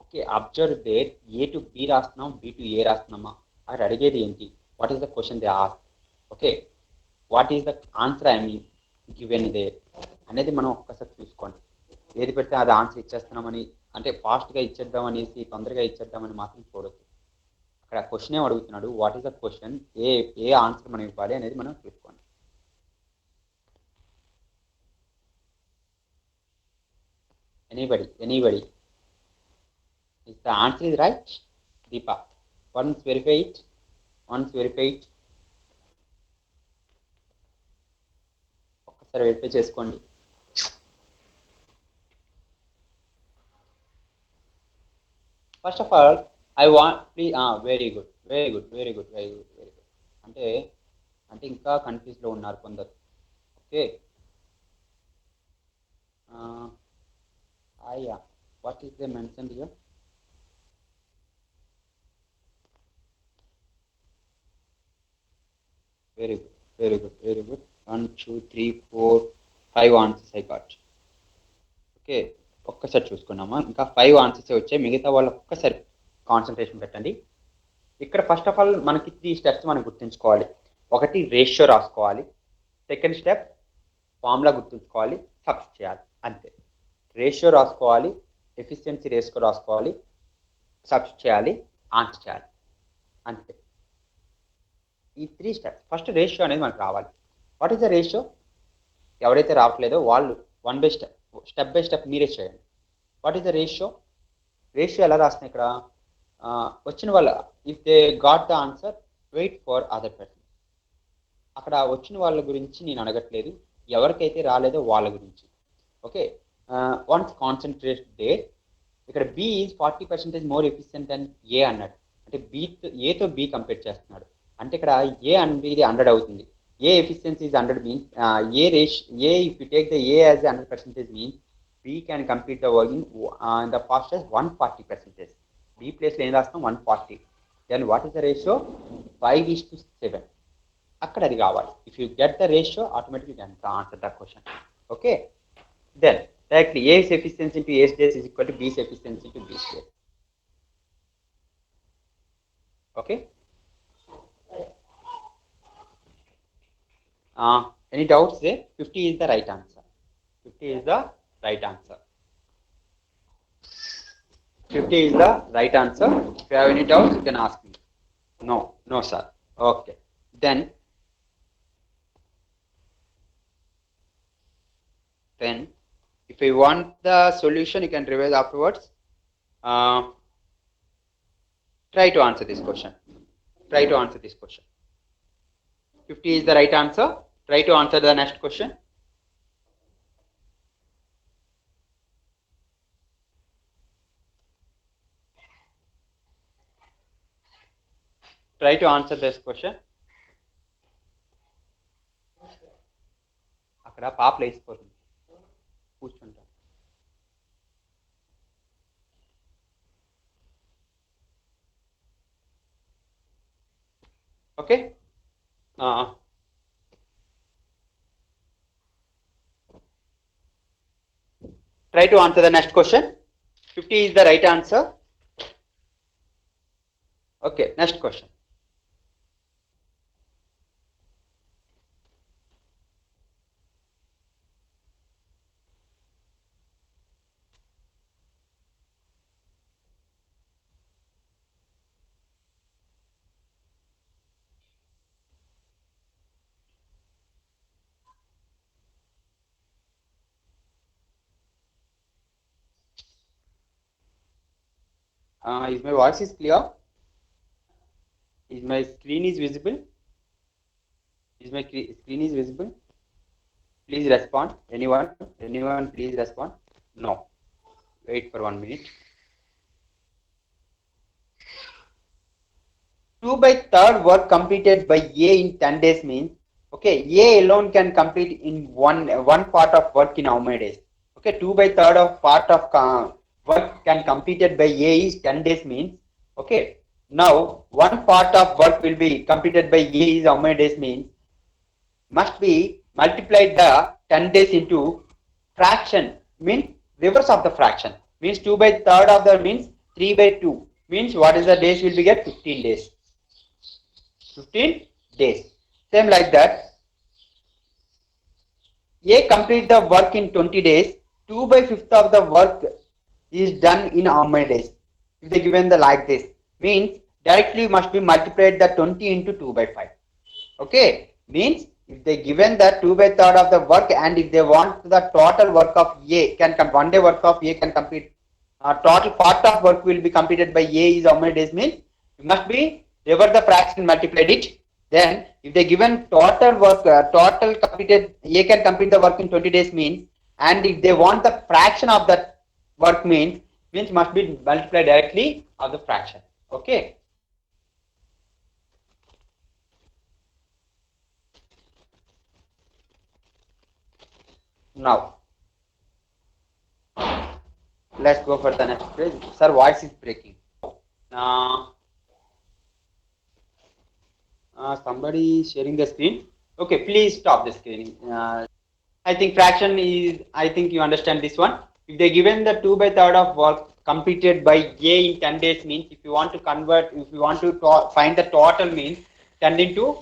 Okay, observe there A to B రాస్తున్నాం, బి టు ఏ రాస్తున్నామా అక్కడ అడిగేది ఏంటి, what is the question they ask. Okay, what is the answer I mean given they అనేది మనం ఒక్కసారి చూసుకోండి. ఏది పెడితే అది ఆన్సర్ ఇచ్చేస్తున్నామని, అంటే ఫాస్ట్గా ఇచ్చేద్దాం అనేసి తొందరగా ఇచ్చేద్దామని మాత్రం చూడొద్దు. అక్కడ క్వశ్చన్ ఏం అడుగుతున్నాడు, what is the question, A answer మనం ఇవ్వాలి అనేది మనం చూసుకోండి. Anybody if the answer is right, Deepa, once verify it. ఒక్కసారి వెరిఫై చేసుకోండి. First of all I want please very good అంటే ఇంకా కన్ఫ్యూజ్లో ఉన్నారు కొందరు. Okay, what is they mention here? Very good. 1, 2, 3, 4, 5 answers I got. Okay, ఒక్కసారి చూసుకున్నామా, ఇంకా 5 answers వచ్చాయి. మిగతా వాళ్ళు ఒక్కసారి కాన్సన్ట్రేషన్ పెట్టండి. ఇక్కడ ఫస్ట్ ఆఫ్ ఆల్ మనకి 3 స్టెప్స్ మనం గుర్తుంచుకోవాలి. ఒకటి రేషియో రాసుకోవాలి, సెకండ్ స్టెప్ ఫార్ములా గుర్తుంచుకోవాలి, సబ్స్టిట్యూట్ చేయాలి, అంతే. రేషియో రాసుకోవాలి, ఎఫిషియన్సీ రేషియో రాసుకోవాలి, సబ్స్టిట్యూట్ చేయాలి, ఆన్సర్ చేయాలి, అంతే. ఈ 3 స్టెప్స్. ఫస్ట్ రేషియో అనేది మనకు రావాలి. What is the ratio? ఎవరైతే రావట్లేదో వాళ్ళు స్టెప్ బై స్టెప్ మీరే చేయండి. What is the ratio? Ratio ఎలా రాస్తున్నాయి ఇక్కడ? వచ్చిన వాళ్ళ if they got the answer wait for other person. అక్కడ వచ్చిన వాళ్ళ గురించి నేను అడగట్లేదు, ఎవరికైతే రాలేదో వాళ్ళ గురించి. Okay, once concentrate they. ఇక్కడ B is 40% more efficient and A అన్నాడు, అంటే ఏతో బి కంపేర్ చేస్తున్నాడు. అంటే ఇక్కడ ఏ అనేది 100 అవుతుంది. ఏ efficiency is 100 means if you take the A as 100% means B can complete the work in the fastest 140%. B place లో ఏం రాస్తాం 140. Then what is the ratio? 5:7. అక్కడ అది కావాలి. If you get the ratio, automatically you can answer that question. Okay. Then directly A's efficiency into A's days is equal to B's efficiency into B's days. Okay. Any doubts there? 50 is the right answer. 50 is the right answer. If you have any doubts, you can ask me. No, sir. Okay. Then if you want the solution, you can revise afterwards. Try to answer this question. 50 is the right answer. Try to answer the next question. Try to answer this question. అక్కడ పాపలు వేసిపోతుంది, కూర్చుంటా. Okay, try to answer the next question. 50 is the right answer. Okay, next question. Is my voice is clear? Is my screen is visible? Please respond. Anyone please respond. No, wait for 1 minute. 2/3 work completed by A in 10 days means, okay, A alone can complete in one part of work in how many days? Okay, 2/3 of part of work can completed by A is 10 days means, okay, Now, one part of work will be completed by A is how many days means must be multiplied the 10 days into fraction means reverse of the fraction means 2 by third of the means 3 by 2 means what is the days will be get 15 days. 15 days. Same like that. A complete the work in 20 days. 2 by 5th of the work is done in how many days? If they given the like this means directly must be multiplied the 20 into 2 by 5. Okay, means if they given the 2 by third of the work and if they want the total work of A can come 1 day work of A can complete total part of work will be completed by A is how many days means it must be reverse the fraction multiplied it. Then if they given total work total completed A can complete the work in 20 days means and if they want the fraction of that work means must be multiplied directly of the fraction. Okay. Now let's go for the next page. Sir, voice is breaking. Somebody sharing the screen. Okay, please stop the screen. I think fraction is, I think you understand this one. If they given the 2 by third of work completed by A in 10 days means if you want to convert, if you want to find the total means 10 into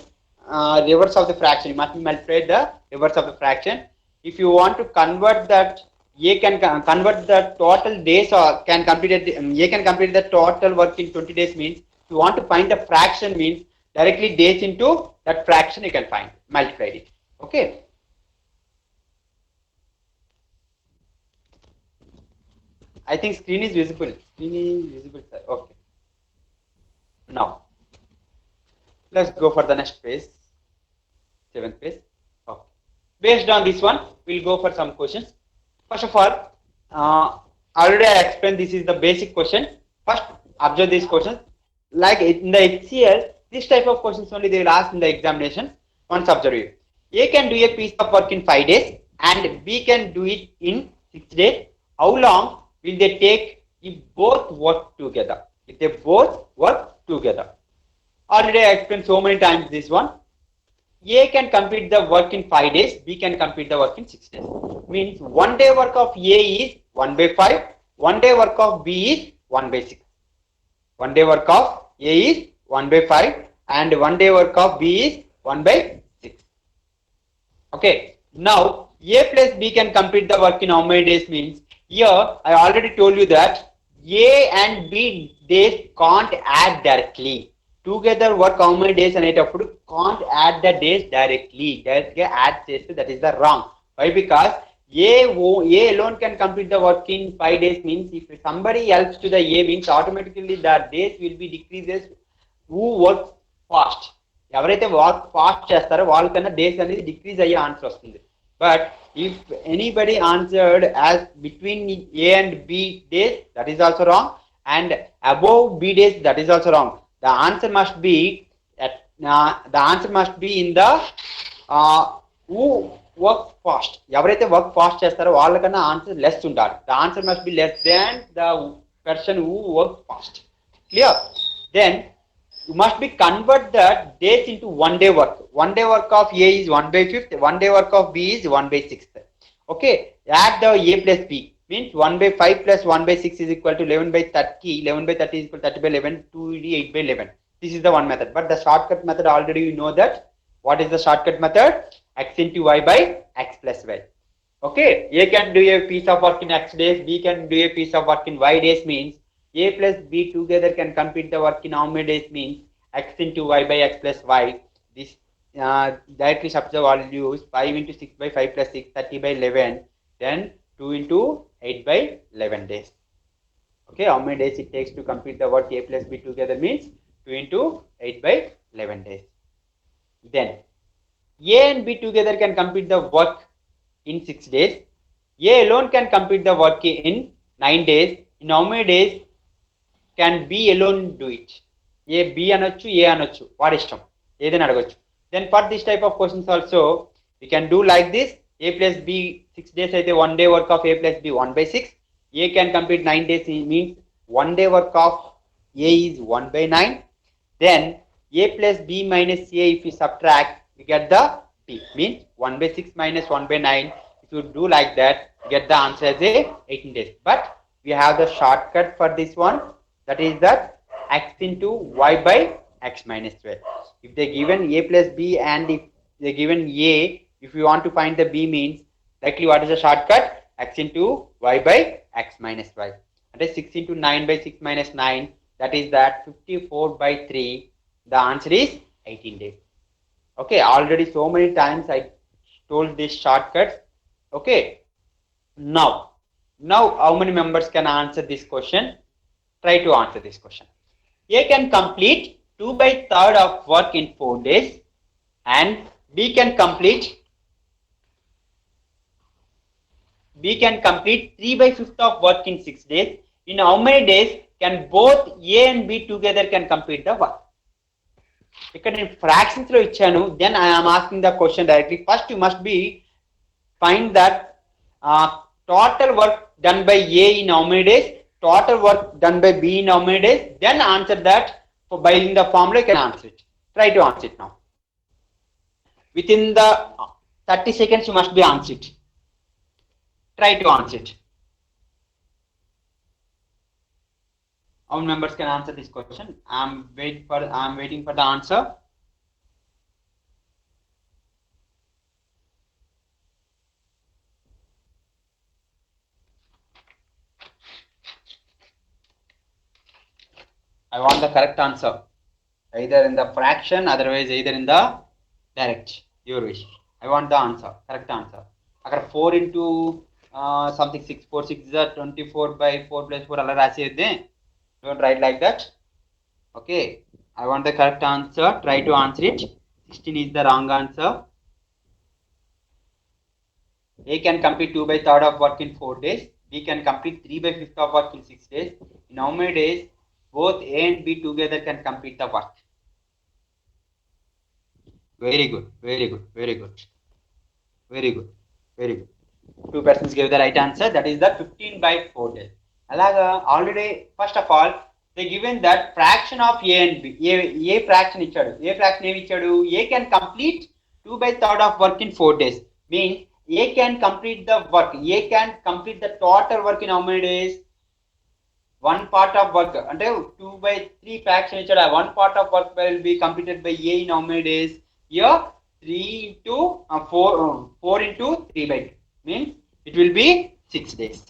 reverse of the fraction, you must multiply the reverse of the fraction. If you want to convert that, A can convert the total days or can complete it, A can complete the total work in 20 days means if you want to find the fraction means directly days into that fraction you can find, multiply it. Okay. I think screen is visible. Screen is visible, sir. Okay. Now, let's go for the next page. 7th page. Okay. Based on this one, we'll go for some questions. First of all, already I explained this is the basic question. First, observe these questions. Like in the HCL, this type of questions only they will ask in the examination. Once observe it. A can do a piece of work in 5 days and B can do it in 6 days. How long will they take if both work together? If they both work together. Already I explained so many times this one. A can complete the work in 5 days, B can complete the work in 6 days. Means 1 day work of A is 1 by 5, 1 day work of B is 1 by 6. 1 day work of A is 1 by 5 and 1 day work of B is 1 by 6. Okay, now A plus B can complete the work in how many days means here I already told you that A and B days can't add directly. Together work how many days అనేటప్పుడు can't add the days directly. Directly add చేస్తే that is the wrong. Why? Because A alone can complete the work in 5 days means if somebody else to the A means automatically the days will be decreases who work fast. ఎవరైతే work fast చేస్తారో వాళ్ళకన్నా days అనేది decrease అయ్యే answer వస్తుంది. But if anybody answered as between A and B days, that is also wrong, and above B days, that is also wrong. The answer must be in the who work fast. ఎవరైతే work fast చేస్తారో వాళ్ళకన్నా answer less ఉండాలి. The answer must be less than the person who work fast. Clear? Then you must be convert the days into 1 day work. 1 day work of A is 1 by 5th, 1 day work of B is 1 by 6th. Okay, add the A plus B means 1 by 5 plus 1 by 6 is equal to 11 by 30. 11 by 30 is equal to 30 by 11, 2 8 by 11. This is the one method. But the shortcut method already you know that. What is the shortcut method? X into Y by X plus Y. Okay, A can do a piece of work in X days, B can do a piece of work in Y days means A plus B together can complete the work in how many days means X into Y by X plus Y. This directly substitute the values 5 into 6 by 5 plus 6, 30 by 11, then 2 into 8 by 11 days. Okay, how many days it takes to complete the work A plus B together means 2 into 8 by 11 days. Then A and B together can complete the work in 6 days. A alone can complete the work in 9 days. In how many days can B alone do it? A B అనొచ్చు A అనొచ్చు వాడి ఇష్టం ఏదైనా అడగొచ్చు. Then for this type of questions also we can do like this. A plus B 6 days అయితే 1 day work of A plus B 1 by 6. A can complete 9 days means 1 day work of A is 1 by 9. Then A plus B minus A, if you subtract, you get the B. Means 1 by 6 minus 1 by 9. If you do like that, you get the answer as a 18 days. But we have the shortcut for this one. That is that x into y by x minus 12. If they given A plus B and if they given A, if you want to find the B means, likely what is the shortcut? X into y by x minus y. That is 6 into 9 by 6 minus 9. That is that 54 by 3. The answer is 18 days. Okay, already so many times I told this shortcuts. Okay, now how many members can answer this question? Try to answer this question. A can complete 2 by 3rd of work in 4 days and B can complete 3 by 5th of work in 6 days. In how many days can both A and B together can complete the work? ఇక్కడ నేను fractions లో ఇచ్చాను. Then I am asking the question directly. First you must be find that total work done by A in how many days, total work done by B in how many days, then answer that by using the formula. You can answer it. Try to answer it now. Within the 30 seconds you must be answer it. Try to answer it. How many members can answer this question? I'm waiting for the answer. I want the correct answer, either in the fraction, otherwise either in the direct, your wish. I want the answer, correct answer. Agar 4 into something 6, 4, 6 is 24 by 4 plus 4 alla raseyadde. Don't write like that. Okay, I want the correct answer. Try to answer it. 16 is the wrong answer. A can complete 2 by 3rd of work in 4 days. B can complete 3 by 5th of work in 6 days. In how many days both A and B together can complete the work? Very good, very good, very good, very good, very good. 2 persons gave the right answer. That is the 15 by 4 days. Alaga already, first of all, they given that fraction of A and B. A fraction ichadu. A fraction em ichadu. A can complete 2 by 3rd of work in 4 days. Means A can complete the work. A can complete the total work in how many days? One part of work. Ante 2 by 3 fraction ichadu. One part of work will be completed by A in how many days? Here 3 into 4 into 3 by 2. Means it will be 6 days.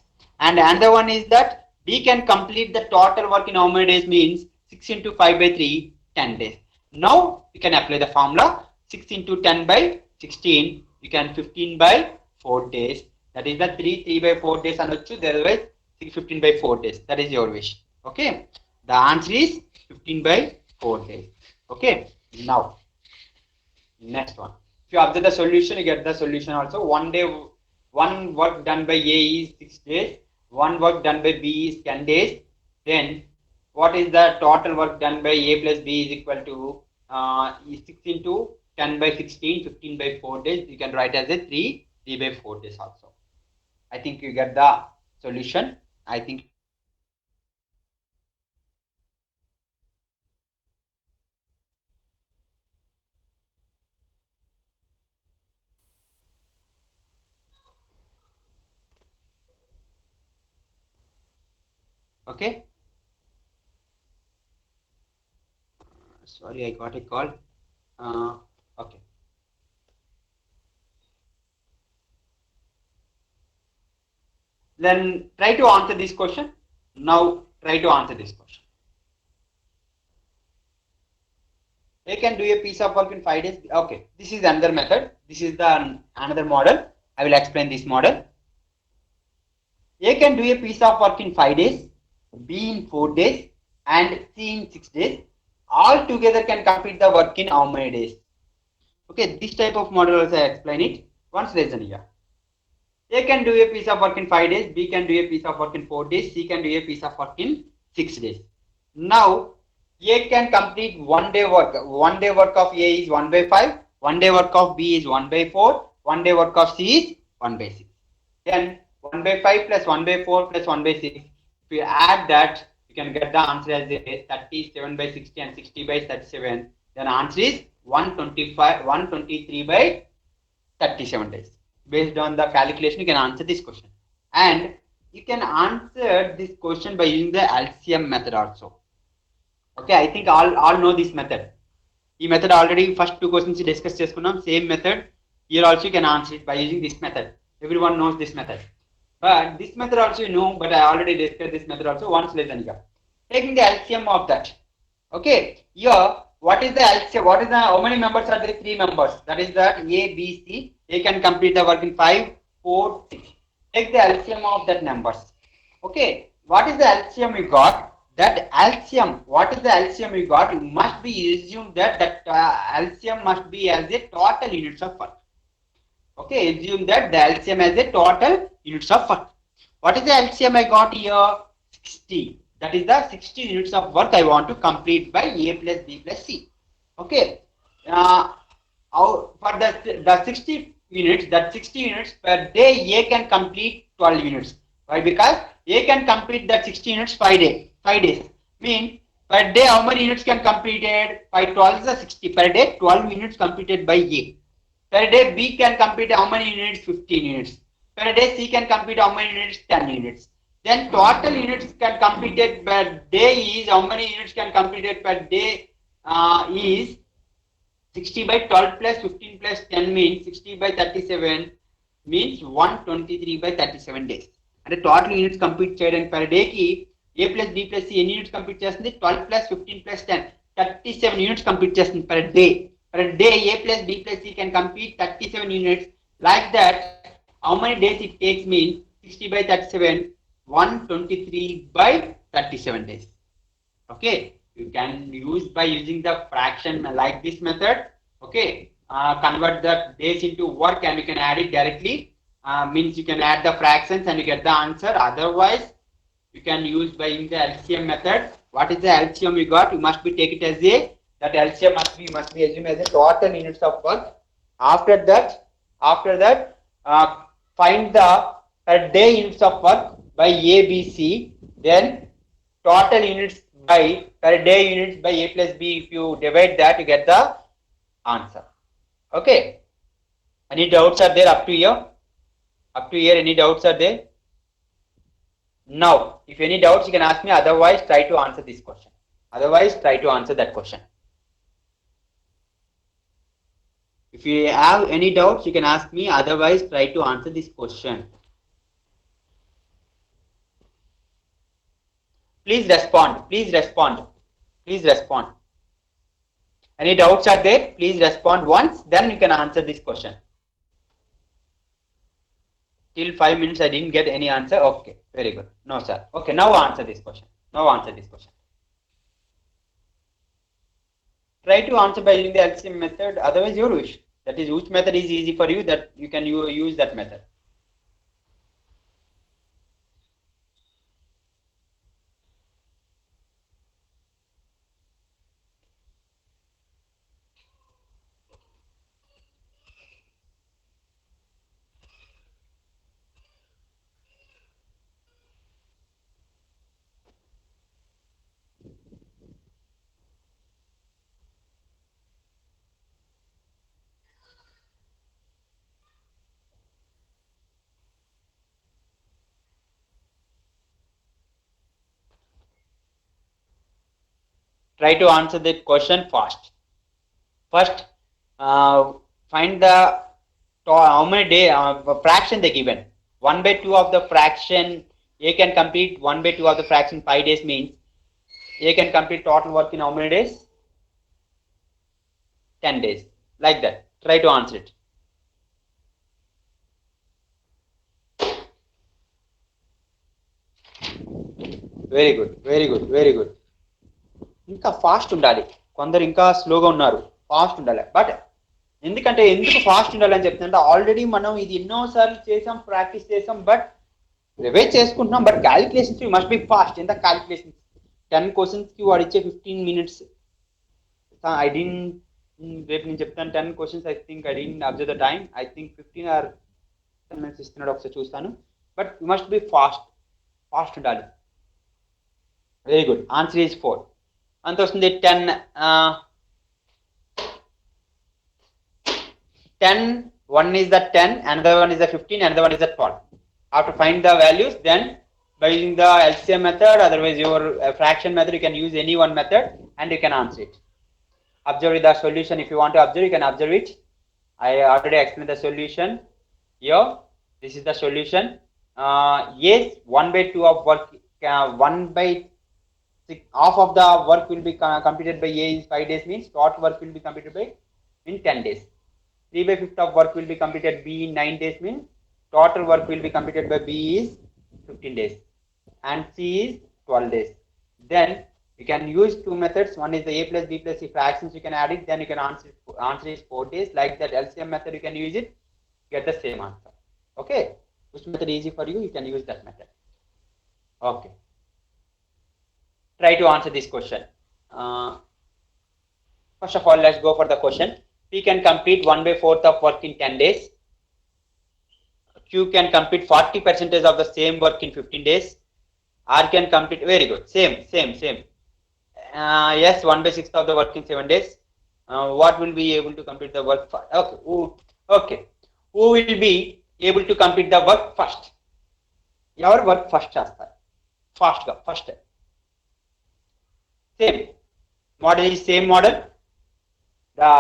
And another one is that B can complete the total work in how many days? Means 6 into 5 by 3, 10 days. Now you can apply the formula. 6 into 10 by 16, you can 15 by 4 days. That is the 3 by 4 days anochu. Otherwise 15 by 4 days. That is your wish. Okay. The answer is 15 by 4 days. Okay. Now next one. If you observe the solution, you get the solution also. One work done by A is 6 days. One work done by B is 10 days. Then what is the total work done by A plus B is equal to 6 into 10 by 16, 15 by 4 days. You can write as a 3 by 4 days also. I think you get the solution. I think okay. Sorry, I got a call. Okay. Then try to answer this question. Now try to answer this question. A can do a piece of work in 5 days. Okay, this is another method. This is the another model. I will explain this model. A can do a piece of work in 5 days, B in 4 days, and C in 6 days. All together can complete the work in how many days? Okay, this type of model also I explain it. Once listen here. A can do a piece of work in 5 days, B can do a piece of work in 4 days, C can do a piece of work in 6 days. Now, A can complete 1 day work. 1 day work of A is 1 by 5, 1 day work of B is 1 by 4, 1 day work of C is 1 by 6. Then 1 by 5 plus 1 by 4 plus 1 by 6. If you add that, you can get the answer as a 37 by 60 and 60 by 37. Then answer is 123 by 37 days. Based on the calculation, you can answer this question. And you can answer this question by using the LCM method also. Okay, I think all know this method. This method already first two questions discussed cheskunnam. Same method. Here also you can answer it by using this method. Everyone knows this method. But this method also you know, but I already discussed this method also once lesson. Taking the LCM of that. Okay, here what is the LCM? What is the how many members are there? 3 members. That is that A, B, C. They can complete the work in 5, 4, 6. Take the LCM of that numbers. Okay, what is the LCM you got? That LCM, what is the LCM you got? You must be assumed that LCM must be as a total units of work. Okay, assume that the LCM as a total units of work. What is the LCM I got here? 60. That is the 60 units of work I want to complete by A plus B plus C. Okay. For the 60 units, that 60 units per day, A can complete 12 units. Why? Because A can complete that 60 units 5 days. Mean per day how many units can completed? By 12 is the 60 per day, 12 units completed by A. Per day B can complete how many units? 15 units. Per day C can complete how many units? 10 units. Then total units can completed per day is how many units can completed per day is 60 by 12 plus 15 plus 10 means 60 by 37 means 123 by 37 days. And the total units complete చేయడానికి per day ki A plus B plus C ఎన్ని units complete చేస్తుంది 12 plus 15 plus 10 37 units complete చేస్తుంది per day. Per day A plus B plus C can complete 37 units. Like that, how many days it takes means 60 by 37, 123 by 37 days. Okay, you can use by using the fraction like this method. Okay, convert the days into work and you can add it directly. Means you can add the fractions and you get the answer. Otherwise, you can use by using the LCM method. What is the LCM you got? You must be take it as a that LCM must be assumed as a total units of work. After that, find the per day units of work by A, B, C. Then total units by per day units by A plus B. If you divide that, you get the answer. Okay. Any doubts are there up to here? Up to here, any doubts are there? Now, if any doubts, you can ask me. Otherwise, try to answer this question. Otherwise, try to answer that question. If you have any doubts, you can ask me. Otherwise, try to answer this question. Please respond. Please respond. Please respond. Any doubts are there? Please respond once. Then you can answer this question. Till 5 minutes, I didn't get any answer. Okay, very good. No, sir. Okay, now answer this question. Now answer this question. Try to answer by using the LCM method. Otherwise, your wish. That is, which method is easy for you, that you can use that method. Try to answer the question fast. First, find the how many day fraction they given. 1 by 2 of the fraction A can complete 1 by 2 of the fraction 5 days means A can complete total work in how many days? 10 days. Like that. Try to answer it. Very good. Very good. Very good. ఇంకా fast ఉండాలి. కొందరు ఇంకా స్లోగా ఉన్నారు. Fast ఉండాలి. But ఎందుకు fast ఉండాలని చెప్తుంటే ఆల్రెడీ మనం ఇది ఎన్నోసార్లు చేసాం, ప్రాక్టీస్ చేసాం, బట్ రివైజ్ చేసుకుంటున్నాం. But calculations must be fast. ఎంత క్యాలిక్యులేషన్స్ 10 క్వశ్చన్స్కి వాడు ఇచ్చే 15 minutes. రేపు నేను చెప్తాను 10 questions. I think I didn't observe the time. I think 15 or 10 minutes ఇస్తున్నాడు, ఒకసారి చూస్తాను. But you must be fast ఉండాలి. Very good. Answer is 4. అంత వస్తుంది 10. 10, one is the 10, another one is the 15, another one is the 12. After find the values, then by using the LCM method, otherwise your fraction method, you can use any one method and you can answer it. Observe the solution. If you want to observe, you can observe it. I already explained the solution here. This is the solution. Yes, 1/2 of work, 1/6, half of the work will be completed by A is 5 days, means total work will be completed by in 10 days. 3/5 of work will be completed B in 9 days, means total work will be completed by B is 15 days, and C is 12 days. Then you can use two methods. One is the A plus B plus C fractions. You can add it. Then you can answer is 4 days. Like that LCM method, you can use it. Get the same answer. Okay. Which method easy for you? You can use that method. Okay. Try to answer this question. First of all, let's go for the question. P can complete 1/4 of work in 10 days. Q can complete 40% of the same work in 15 days. R can complete, very good, same. Yes, 1/6 of the work in 7 days. What will be able to complete the work first? Okay. Who will be able to complete the work first? Your work first chestar. First. Same. Model is same model. The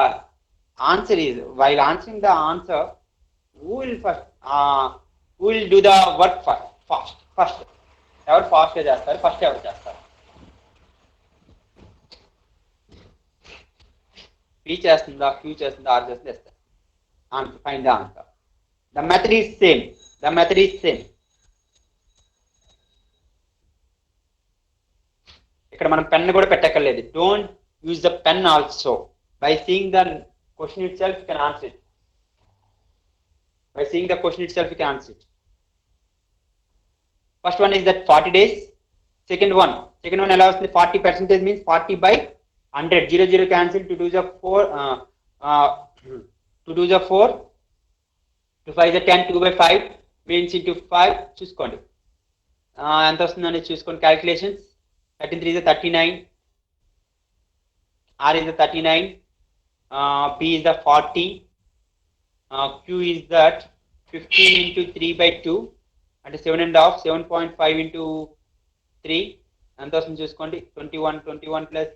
answer is, while answering the answer, who will do the work first? ఎవరు fast గా చేస్తారు? First ఎవరు చేస్తారు? P చేస్తుందా, Q చేస్తుందా, R చేస్తుందా, చేస్తారు. Answer, find the answer. The method is same. ఇక్కడ మనం పెన్ కూడా పెట్టక్కర్లేదు. Don't use the pen also. By seeing the question itself, you can answer it. First one is that 40 days. Second one allows the 40% means 40 by 100. 0 cancel. To do the 4. To 5 is 10. 2/5 means into 5. చూసుకోండి. ఎంత వస్తుందని చూసుకోండి. Calculations. 13 is 39. R is 39. P is the 40. Q is that 15 into 3/2. అంటే 7.5, 7.5 into 3 ఎంత వస్తుంది చూసుకోండి. 21 plus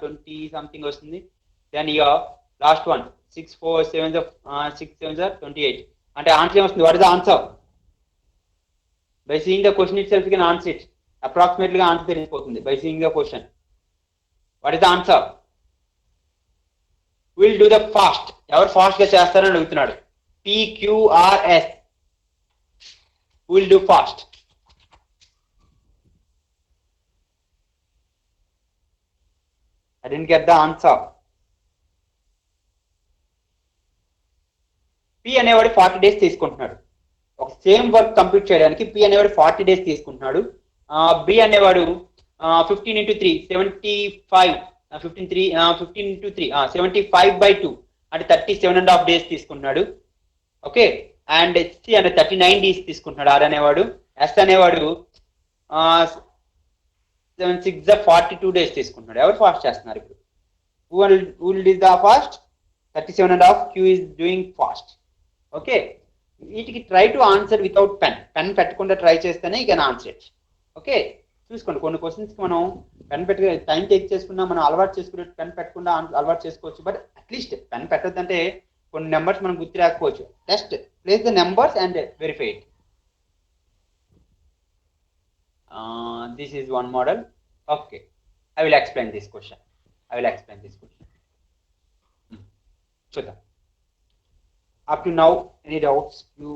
20 something వస్తుంది. Then year last one 6 4 7 6 7 28. అంటే ఆన్సర్ ఏమొస్తుంది? What is the answer? By seeing the question itself you can answer it. అప్రాక్సిమేట్లీగా answer తెలిసిపోతుంది by seeing the question. What is the answer? Will do the fast. ఎవరు fast గా చేస్తారని అడుగుతున్నాడు. PQRS. Will do fast. I didn't get the answer. P అనేవాడు 40 days తీసుకుంటున్నాడు. ఒక same work complete చేయడానికి P అనేవాడు 40 days తీసుకుంటున్నాడు. B అనేవాడు 15 into 3 75. 15 into 3 75/2 అంటే 37.5 days తీసుకుంటున్నాడు. ఓకే. అండ్ HC అంటే 39 days తీసుకుంటున్నాడు. R అనేవాడు. S అనేవాడు 7 6 42 days తీసుకుంటున్నాడు. ఎవరు ఫాస్ట్ చేస్తున్నారు ఇప్పుడు? Who will do the fast? 37.5. Q is doing fast. ఓకే. వీటికి try to answer without pen పెట్టకుండా ట్రై చేస్తేనే you can answer it. Okay. చూసుకోండి, కొన్ని క్వశ్చన్స్కి మనం పెన్ పెట్టి టైం టేక్ చేసుకున్నా మనం అలవాటు చేసుకునే పెన్ పెట్టకుండా అలవాటు చేసుకోవచ్చు. బట్ అట్లీస్ట్ పెన్ పెట్టద్దంటే కొన్ని నెంబర్స్ మనం గుర్తు రాకపోవచ్చు. Just place the numbers and verify it. This is one model. Okay, I will explain this question. చూద్దాం. Up to now any doubts? 2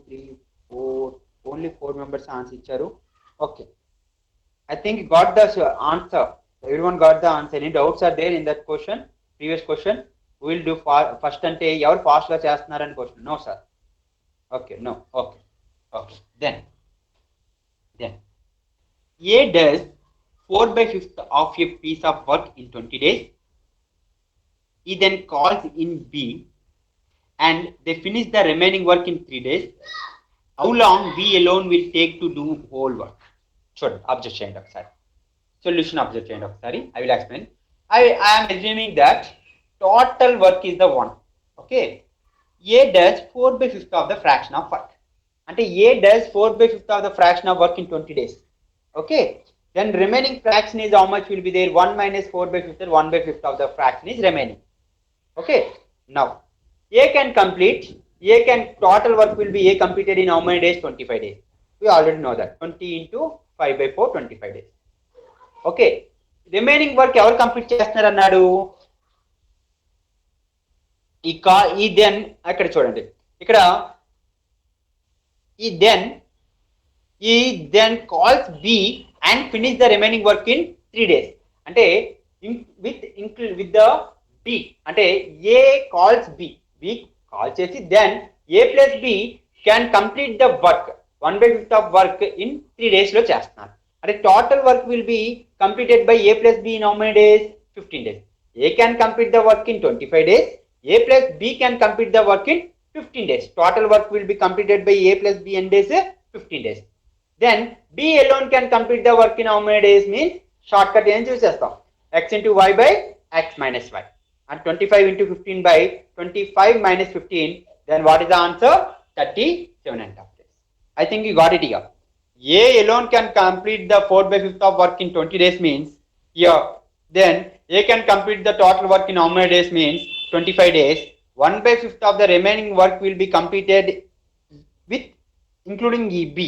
3 4 only 4 members answer ఇచ్చారు. Okay, I think got the answer. Everyone got the answer. Any doubts are there in that question? Previous question. We'll do first అంటే ఎవరు fast గా చేస్తున్నారని question. No sir. Okay, no. Okay. Then A does 4/5 of a piece of work in 20 days. He then calls in B and they finish the remaining work in 3 days. How long B alone will take to do whole work? చూడండి, observe చేయండి ఒకసారి. solution observe చేయండి ఒకసారి. I will explain. I am assuming that total work is the 1. Okay. A does 4/5 of the fraction of work. అంటే A does 4/5 of the fraction of work in 20 days. Okay. Then remaining fraction is how much will be there? 1 minus 4/5, 1/5 of the fraction is remaining. Okay. Now A can complete. Total work will be A completed in how many days? 25 days. We already know that. 20 into 5/4, 25 days. Okay. Remaining work ఎవరు complete చేస్తున్నారు అన్నాడు? ఈ then అక్కడ చూడండి, ఇక్కడ ఈ then calls B and finish the remaining work in 3 days. అంటే with the B అంటే ఏ కాల్స్ బి కాల్ చేసి then A plus B can complete the work 1/5 of work in 3 days లో చేస్తున్నారు. అంటే total work will be completed by A plus B in how many days? 15 days. A can complete the work in 25 days. A plus B can complete the work in 15 days. Total work will be completed by A plus B and days 15 days. Then B alone can complete the work in how many days? Means shortcut ఏం చూసేస్తాం, x into y by x minus y, and 25 into 15 by 25 minus 15. Then what is the answer? 37.5 days. I think you got it here. A alone can complete the 4/5 of work in 20 days means here. Then A can complete the total work in how many days? Means 25 days. 1/5 of the remaining work will be completed with including B.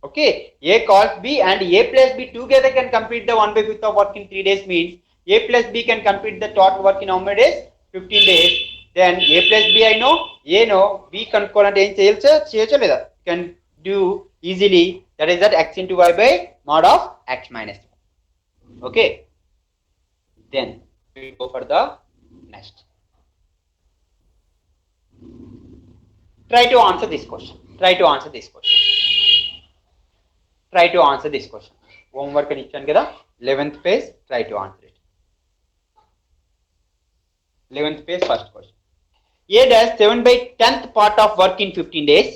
Okay. A calls B and A plus B together can complete the 1/5 of work in 3 days means A plus B can complete the total work in how many days? 15 days. Then A plus B I know, A know, B కనుక్కోవాలంటే ఏం చేయొచ్చో లేదా? Can do easily. That is that x into y by mod of x minus 1. Okay. Then we go for the next. Try to answer this question. Homework అని ఇచ్చాను కదా, 11th page. Try to answer it. 11th page, first question. A does 7/10 part of work in 15 days.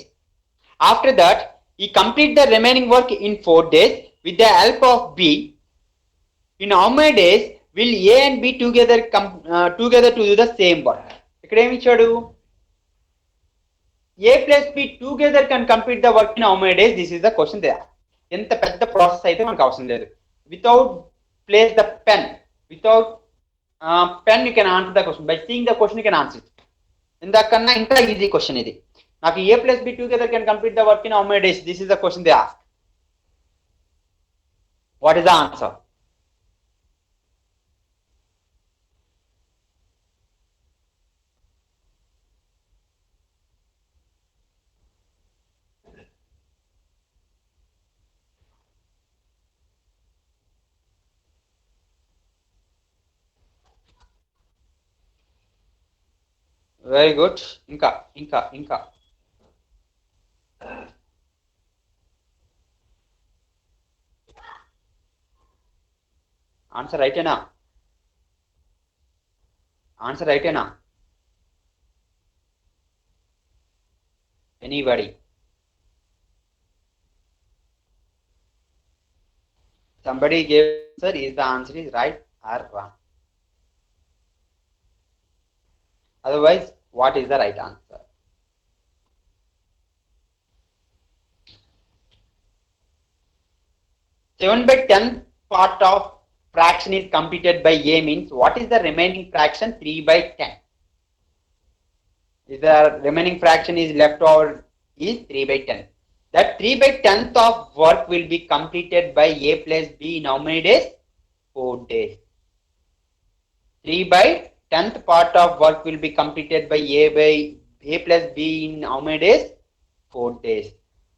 After that, he complete the remaining work in 4 days with the help of B. In how many days will A and B together to do the same work? ఇక్కడ ఏమి ఇచ్చాడు? A plus B together can complete the work in how many days? This is the question there. ఎంత పెద్ద process అయితే మనకు అవసరం లేదు. Without place the pen, without pen you can answer the question. By seeing the question you can answer it. ఇందాకన్నా ఇంకా easy question ఇది. నాకు A plus B together can complete the work in how many days? This is the question they ask. What is the answer? Very good. ఇంకా answer రైటేనా? Anybody? Somebody gave answer. Is the answer is right or wrong? Otherwise, what is the right answer? Seven by 10 part of fraction is completed by A means what is the remaining fraction? 3/10. Is the remaining fraction is left over is 3/10. That 3/10th of work will be completed by A plus B in how many days? 4 days. 3/10th part of work will be completed by A plus B in how many days? 4 days.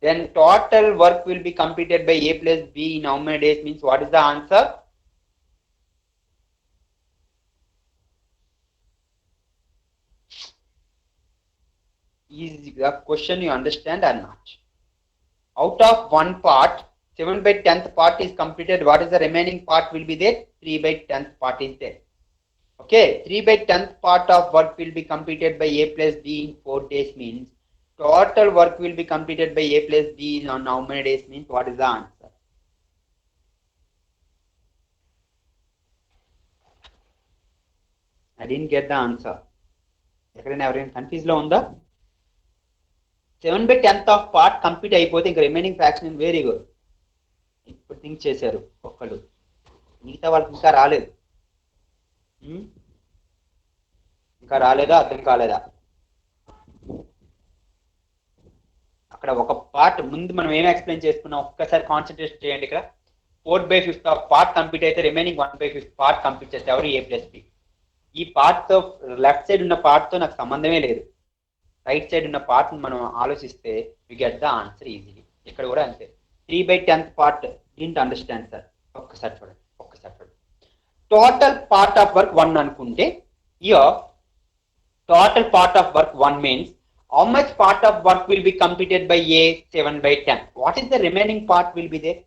Then total work will be completed by A plus B in how many days? Means what is the answer? Is the question you understand or not? Out of one part, 7/10th part is completed. What is the remaining part will be there? 3/10th part is there. Okay, 3/10th part of work will be completed by A plus B in 4 days means total work will be completed by A plus B on how many days means what is the answer? I didn't get the answer. ఎక్కడైనా ఎవరైనా confuse లో ఉందా? 7/10 of part complete అయిపోతే ఇంకా remaining fraction very good. ఇప్పుడు think చేశారు ఒక్కళ్ళు, మిగతా వాళ్ళకి ఇంకా రాలేదు. ఇంకా రాలేదా? అర్థం కాలేదా? అక్కడ ఒక పార్ట్ ముందు మనం ఏం ఎక్స్ప్లెయిన్ చేసుకున్నాం ఒక్కసారి కాన్సన్ట్రేట్ చేయండి. ఇక్కడ 4/5 ఆఫ్ పార్ట్ కంప్లీట్ అయితే రిమైనింగ్ 1/5 పార్ట్ కంప్లీట్ చేస్తే ఎవరు A+B. ఈ పార్ట్ తో లెఫ్ట్ సైడ్ ఉన్న పార్ట్ తో నాకు సంబంధమే లేదు. రైట్ సైడ్ ఉన్న పార్ట్ మనం ఆలోచిస్తే we get the answer easily. ఇక్కడ కూడా అంతే. 3/10 పార్ట్ డింట్ అండర్స్టాండ్ సార్. ఒక్కసారి చూడండి. టోటల్ పార్ట్ ఆఫ్ వర్క్ 1 అనుకుంటే here total part of work 1 means how much part of work will be completed by A? 7/10. What is the remaining part will be there?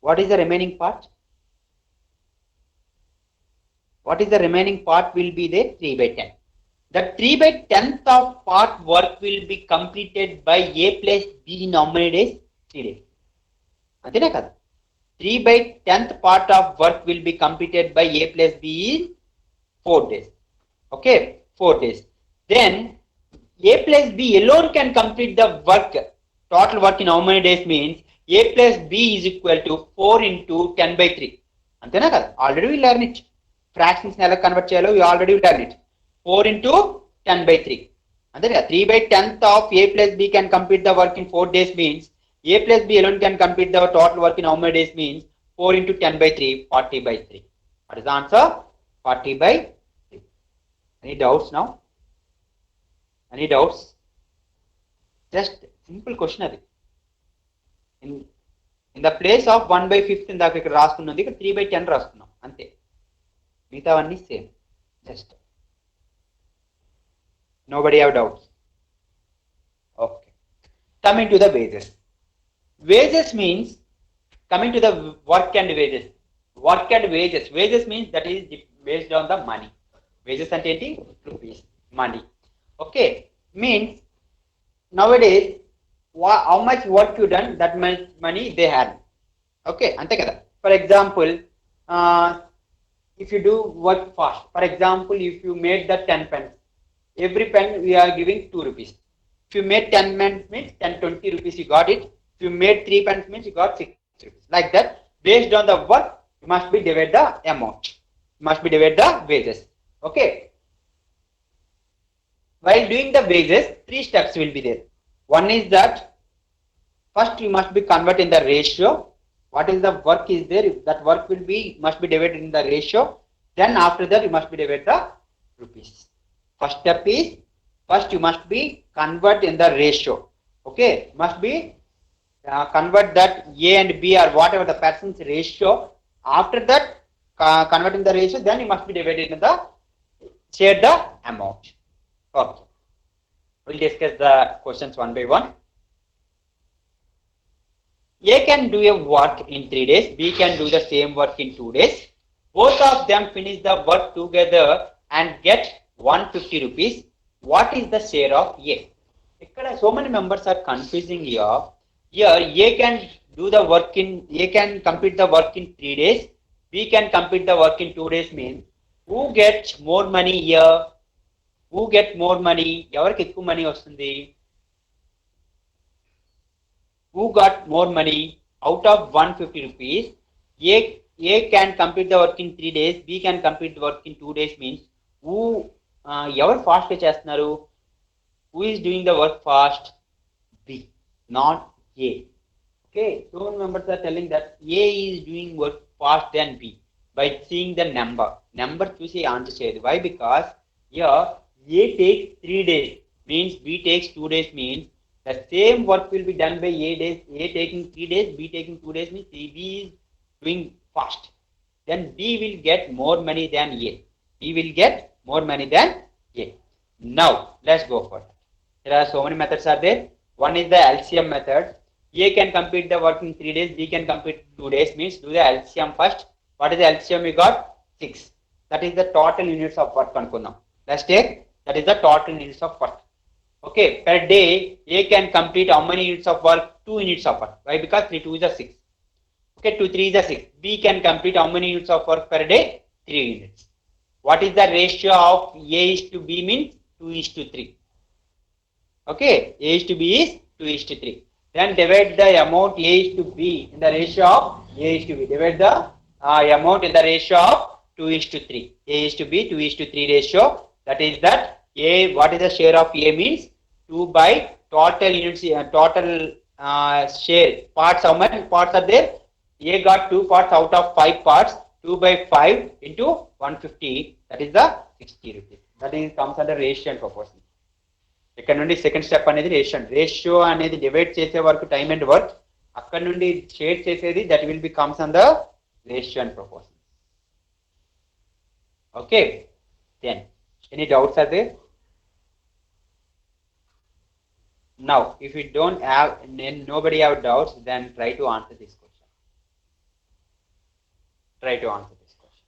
What is the remaining part? What is the remaining part will be there? 3/10. The 3/10th of part work will be completed by A plus B in how many days? 3 days. అంతేనా కదా? 3/10th part of work will be completed by A plus B in 4 days. Okay, 4 days. Then A plus B alone can complete the work. Total work in how many days means A plus B is equal to 4 into 10/3. అంతేనా కదా? Already we learn it. Fractions ఎలా convert చేయాలో we already learn it. 4 into 10/3. అంతే కదా? 3/10th of A plus B can complete the work in 4 days means A plus B alone can complete the total work in how many days means 4 into 10/3, 40/3. What is the answer? 40/3. Any doubts now? Any doubts? Just simple question అది. In the place of 1/5 ఇందాక ఇక్కడ రాసుకున్నది ఇక్కడ 3/10 రాసుకున్నాం అంతే. మిగతావన్నీ same. Just nobody have doubts. Okay, coming to the wages. Wages means coming to the work and wages. Work and wages. Wages means that is based on the money. Wages అంటే ఏంటి? Rupees, money. Okay, means nowadays how much work you done, that much money they had. Okay, అంతే కదా? For example, if you do work fast, for example, if you made the 10 pence, every pen we are giving 2 rupees. If you made 10 pence means 20 rupees you got it. If you made 3 pence means you got 6 rupees. Like that, based on the work, you must be divide the amount. You must be divide the wages. Okay. While doing the wages, 3 steps will be there. One is that first you must be convert in the ratio. What is the work is there? If that work will be must be divided in the ratio. Then after that you must be divide the rupees. First step is first you must be convert in the ratio. Okay, must be convert that A and B or whatever the person's ratio. After that converting the ratio, then you must be divided in the share the amount. Okay, we'll discuss the questions one by one. A can do a work in 3 days, B can do the same work in 2 days. Both of them finish the work together and get 150 rupees. What is the share of A? Ikkada so many members are confusing here. Here A can do the work in, A can complete the work in 3 days, B can complete the work in 2 days means who gets more money here? Who get more money? Evariki ekku money vastundi? Who got more money? Out of 150 rupees, A can complete the work in 3 days, B can complete the work in 2 days means who ever fast ga chestunaru? Who is doing the work fast? B, not A. Okay, so members are telling that A is doing work fast than B by seeing the number చూసి answer చేయదు. Why? Because here A takes 3 days means B takes 2 days means the same work will be done by A days. A taking 3 days, B taking 2 days means B is doing fast. Then B will get more money than A. B will get more money than A. Now let's go for it. There are so many methods are there. One is the LCM method. A can complete the work in 3 days, B can complete 2 days means do the LCM first. What is the LCM? We got 6. That is the total units of work anukunnam. Let's take that is the total units of work. Okay, per day A can complete how many units of work? 2 units of work. Why? Because 3 2 is a 6. Okay, 2 3 is a 6. B can complete how many units of work per day? 3 units. what is the ratio of A is to B means 2 is to 3. Okay, A is to B is 2 is to 3. Then divide the amount A is to B in the ratio of A is to B. Divide the amount in the ratio of 2 is to 3. A is to B, 2 is to 3 ratio. That is that A, what is the share of A means 2 by total units, total share. Parts, how many parts are there? A got 2 parts out of 5 parts. 2 by 5 into 150. That is the 60 rupees. That is comes under ratio and proportion. ఇక్కడ నుండి second step అనేది ratio అనేది divide చేసే వరకు time and work, అక్కడ నుండి share చేసేది that will be comes on the ratio and proportion. Okay, then any doubts are there? Now if you don't have, nobody have doubts, then try to answer this question. Try to answer this question.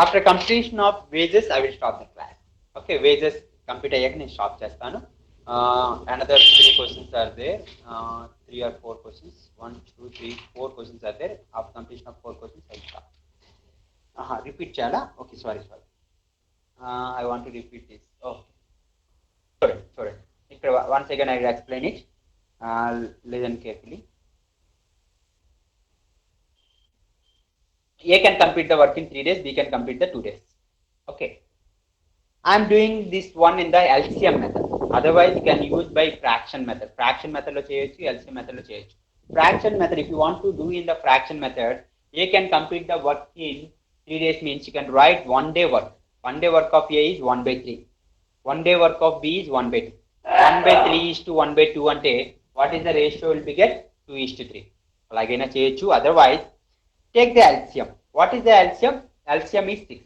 After completion of wages, I will stop the class. Okay, wages complete అయ్యాక నేను stop చేస్తాను. Another 3 questions are there. 3 or 4 questions. 1, 2, 3, 4 questions are there. After completion of 4 questions, I will stop. Repeat చేయాలా? Okay, sorry. I want to repeat this. Oh, sorry. ఇక్కడ once again I will explain it. Listen carefully. A can complete the work in 3 days, B can complete the 2 days. Okay. I am doing this one in the LCM method. Otherwise, you can use by fraction method. Fraction method lo cheyochu, LCM method lo cheyochu. Fraction method, if you want to do in the fraction method, A can complete the work in 3 days means you can write 1 day work. 1 day work of A is 1 by 3. 1 day work of B is 1 by 2. 1 by 3 is to 1 by 2 ante, what is the ratio will be get? 2 is to 3. Alagaina cheyochu. Otherwise, take the LCM. What is the LCM? LCM is 6.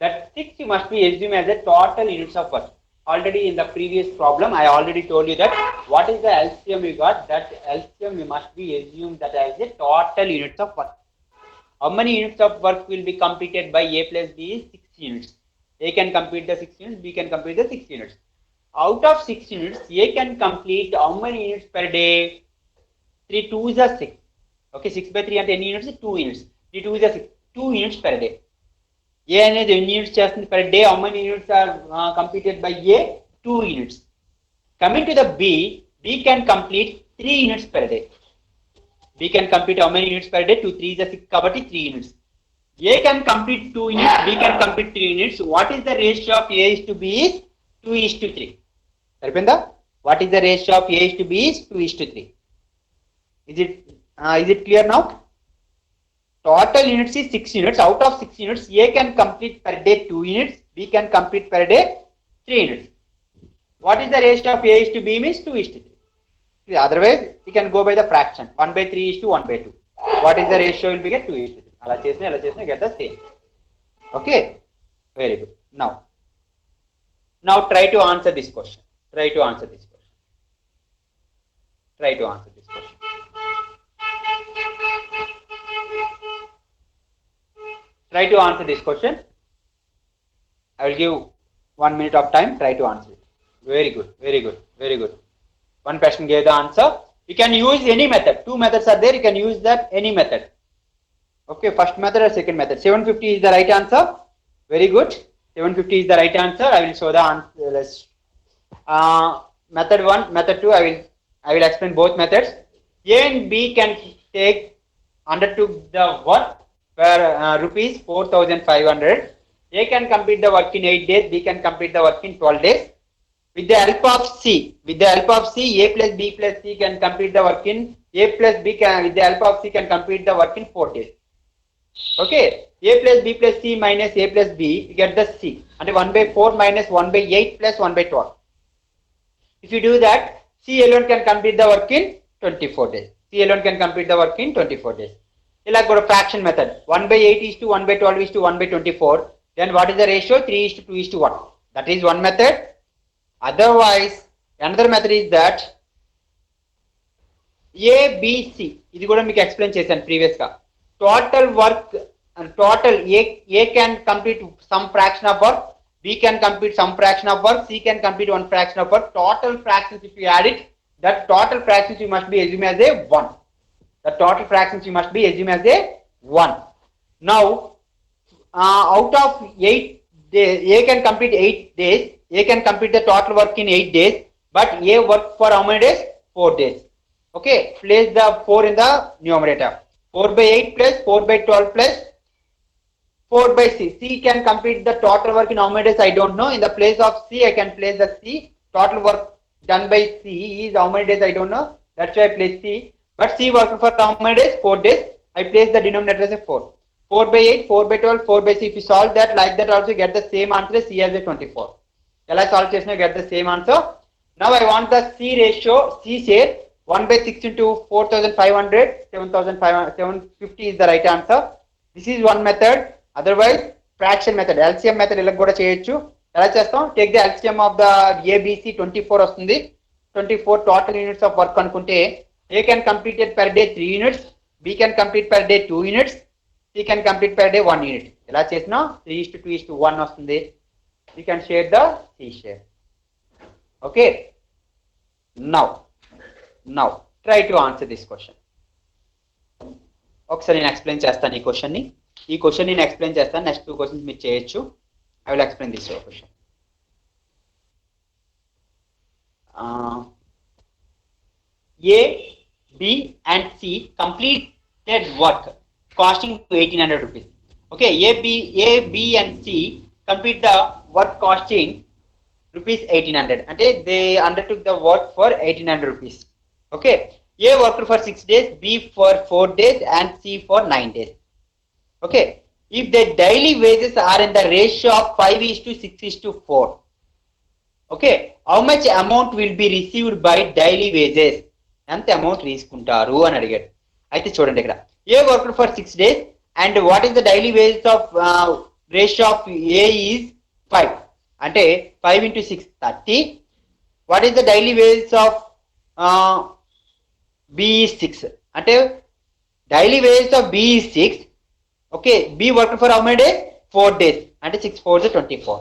That 6 you must be assumed as the total units of work. Already in the previous problem, I already told you that what is the LCM you got? That LCM you must be assumed that as the total units of work. How many units of work will be completed by A plus B is 6 units. A can complete the 6 units, B can complete the 6 units. Out of 6 units, A can complete how many units per day? 3 2s are 6. Okay, 6 by 3 and 10 units is 2 units. 3 2s are 6. 2 units per day. A అనేది ఎన్ని units చేస్తుంది per day? How many units are completed by A? 2 units. Coming to the B can complete 3 units per day. B can complete how many units per day? 2 3 is 6 కాబట్టి 3 units. A can complete 2 units, B can complete 3 units. What is the ratio of A is to B is 2 is to 3. సరిపోయిందా? What is the ratio of A is to B is 2 is to 3. Is it clear now? Total units is 6 units. Out of 6 units, A can complete per day 2 units, B can complete per day 3 units. What is the ratio of A is to B means 2 is to 3. Otherwise, you can go by the fraction. 1 by 3 is to 1 by 2. What is the ratio will be get 2 is to 3. అలా చేసిన get the same. Okay, very good. Now try to answer this question. Try to answer this question. Try to answer this question. I will give 1 minute of time. Try to answer it. Very good. One person gave the answer. You can use any method. 2 methods are there. You can use that any method. Okay, first method or second method. 750 is the right answer. Very good. 750 is the right answer. I will show the answer. Method 1, method 2. I will explain both methods. A and B can undertook the work for rupees 4,500. A can complete the work in 8 days, B can complete the work in 12 days. With the help of C, A plus B plus C can complete the work in, A plus B can, with the help of C can complete the work in 4 days. Okay, A plus B plus C minus A plus B, you get the C. And 1 by 4 minus 1 by 8 plus 1 by 12. If you do that, C alone can complete the work in 24 days. Like a fraction method. 1 by 8 is to 1 by 12 is to 1 by 24. Then what is the ratio? 3 is to 2 is to 1. That is one method. Otherwise, another method is that ABC. ఇది కూడా మీకు explain చేశాను previous గా. Total work and total A can complete some fraction of work, B can complete some fraction of work, C can complete one fraction of work. Total fractions, if you add it, that total fractions you must be assume as a 1. The total fractions you must be assume as a 1. Now, out of 8 days, A can complete 8 days. A can complete the total work in 8 days, but A worked for how many days? 4 days. Okay, place the 4 in the numerator. 4 by 8 plus 4 by 12 plus 4 by C. C can complete the total work in how many days? I don't know. In the place of C, I can place the C. Total work done by C is how many days? I don't know. That's why I place C. But C worked for how many days? 4 days. I place the denominator as a 4. 4 by 8, 4 by 12, 4 by C. If you solve that like that, also get the same answer. C as a 24. Shall I solve chesna get the same answer? Now I want the C ratio. C share 1 by 6 into 4,500. 7,550 is the right answer. This is one method. Otherwise, fraction method, LCM method ఇలా కూడా చేయొచ్చు. ఎలా చేస్తాం? Take the LCM of the ABC 24 వస్తుంది. 24 total units of work అనుకుంటే A can complete it per day 3 units, B can complete per day 2 units, C can complete per day 1 unit. ఎలా చేసినా 3:2:1 వస్తుంది. We can share the C share. Okay. Now try to answer this question. ఒకసారి నేను explain చేస్తాను ఈ question ని. ఈ question నేను ఎక్స్ప్లెయిన్ చేస్తాను. నెక్స్ట్ 2 క్వశ్చన్స్ మీరు చేయొచ్చు. I will explain this question. A, B and C completed work costing 1800 rupees. Okay, A, B and C complete the work costing rupees 1800. అంటే they undertook the work for 1800 rupees. Okay, A worked for 6 days, B for 4 days and C for 9 days. Okay, if the daily wages are in the ratio of 5:6:4, okay, how much amount will be received by daily wages? ఎంత amount తీసుకుంటారు అని అడిగాడు. అయితే చూడండి ఇక్కడ A worked for 6 days and what is the daily wages of ratio of A is 5. అంటే 5 into 6 30. What is the daily wages of B is 6. అంటే daily wages of B is 6. Okay, B worked for how many days? 4 days. And 6 4 is 24.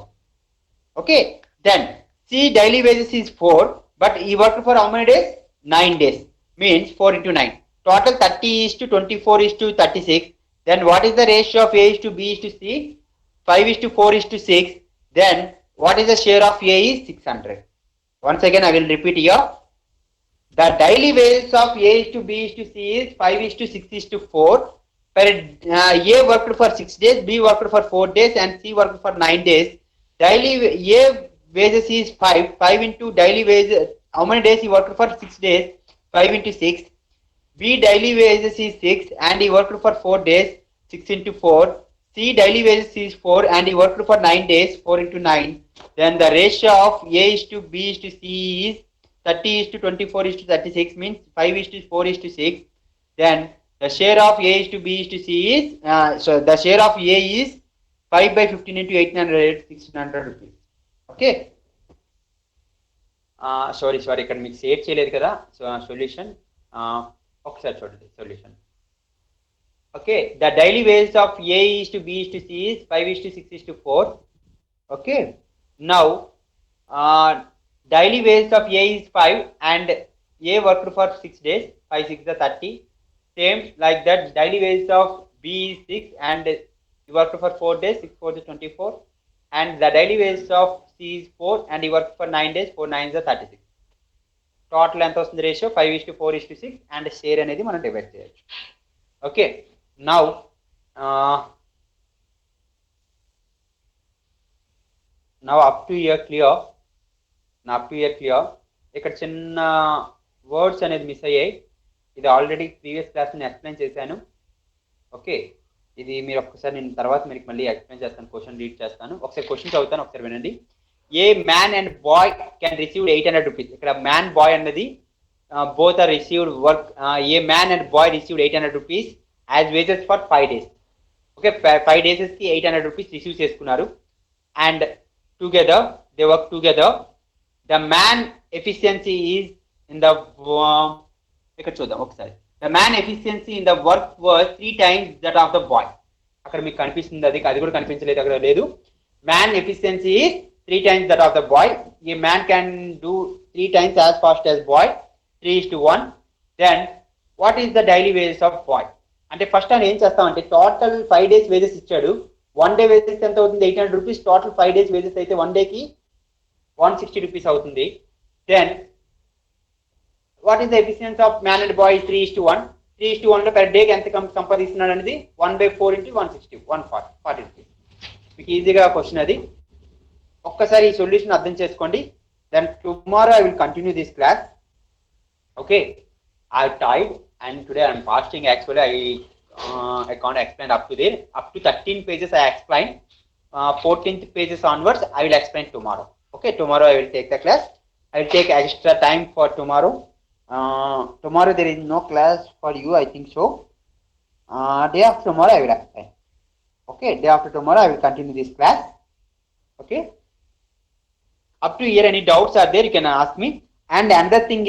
Okay, then C daily wages is 4, but he worked for how many days? 9 days. Means 4 into 9. Total 30 is to 24 is to 36. Then what is the ratio of A is to B is to C? 5 is to 4 is to 6. Then what is the share of A is 600. Once again, I will repeat here. The daily wages of A is to B is to C is 5 is to 6 is to 4. A worked for 6 days, B worked for 4 days and C worked for 9 days. Daily A wages is 5. 5 into daily wages, how many days he worked for? 6 days. 5 into 6. B daily wages is 6 and he worked for 4 days. 6 into 4. C daily wages is 4 and he worked for 9 days. 4 into 9. Then the ratio of A is to B is to C is 30 is to 24 is to 36, means 5 is to 4 is to 6. Then the share of A is to B is to C is, so the share of A is 5 by 15 into 1800, 1600 rupees. Okay. Sorry, ఇక్కడ మీకు save చేయలేదు కదా. So solution ఒకసారి చూడండి solution. Okay, the daily wages of A is to B is to C is 5 is to 6 is to 4. Okay, now daily wages of A is 5 and A worked for 6 days. 5 6 is 30. Same like that, daily wages of B is 6 and he worked for 4 days. 6 4 is 24. And the daily wages of C is 4 and he worked for 9 days. 4 9 is 36. Total ఎంత వస్తుంది ratio 5:4:6 and share అనేది మనం divide చేయొచ్చు. Okay, now up to here clear. ఇక్కడ చిన్న words అనేది miss అయ్యాయి. ఇది ఆల్రెడీ ప్రీవియస్ క్లాస్ నేను ఎక్స్ప్లెయిన్ చేశాను. ఓకే, ఇది మీరు ఒక్కసారి నేను తర్వాత మీకు మళ్ళీ ఎక్స్ప్లెయిన్ చేస్తాను. క్వశ్చన్ రీడ్ చేస్తాను. ఒకసారి క్వశ్చన్ చదువుతాను, ఒకసారి వినండి. A man and boy can receive 800 rupees. ఇక్కడ మ్యాన్ బాయ్ అన్నది both are received work. A man and boy received 800 rupees as wages for 5 days. Okay, 5 days ki 800 rupees receive చేసుకున్నారు. And together they work together. The man efficiency is in the ఇక్కడ చూద్దాం ఒకసారి. The man efficiency in the work was 3 times that of the boy. అక్కడ మీకు కనిపిస్తుంది అది కూడా కనిపించలేదు, అక్కడ లేదు. Man efficiency is 3 times that of the boy. A man can do 3 times as fast as boy, 3:1. Then what is the daily wages of boy? అంటే first ఆయన ఏం చేస్తామంటే టోటల్ 5 days వేజెస్ ఇచ్చాడు. 1 day వేజెస్ ఎంత అవుతుంది? 800 rupees. Total 5 days wages అయితే 1 day కి 160 rupees అవుతుంది. Then what is the efficiency of man and boy? 3:1. 3:1 లో per day ఎంత సంపాదిస్తున్నాడు అనేది 1/4 into 160, 140 రూపీస్. మీకు ఈజీగా క్వశ్చన్ అది. ఒక్కసారి ఈ సొల్యూషన్ అర్థం చేసుకోండి. Then tomorrow I will continue this class. Okay, I have tired and today I am fasting. Actually I can't explain up to there. Up to 13 pages I explained. 14th pages onwards I will explain tomorrow. Okay, tomorrow I will take the class. I will take extra time for tomorrow. Tomorrow there is no class for you, I think so. Day after tomorrow I will explain. Okay, day after tomorrow I will continue this class. Okay, up to here any doubts are there, you can ask me. And another thing is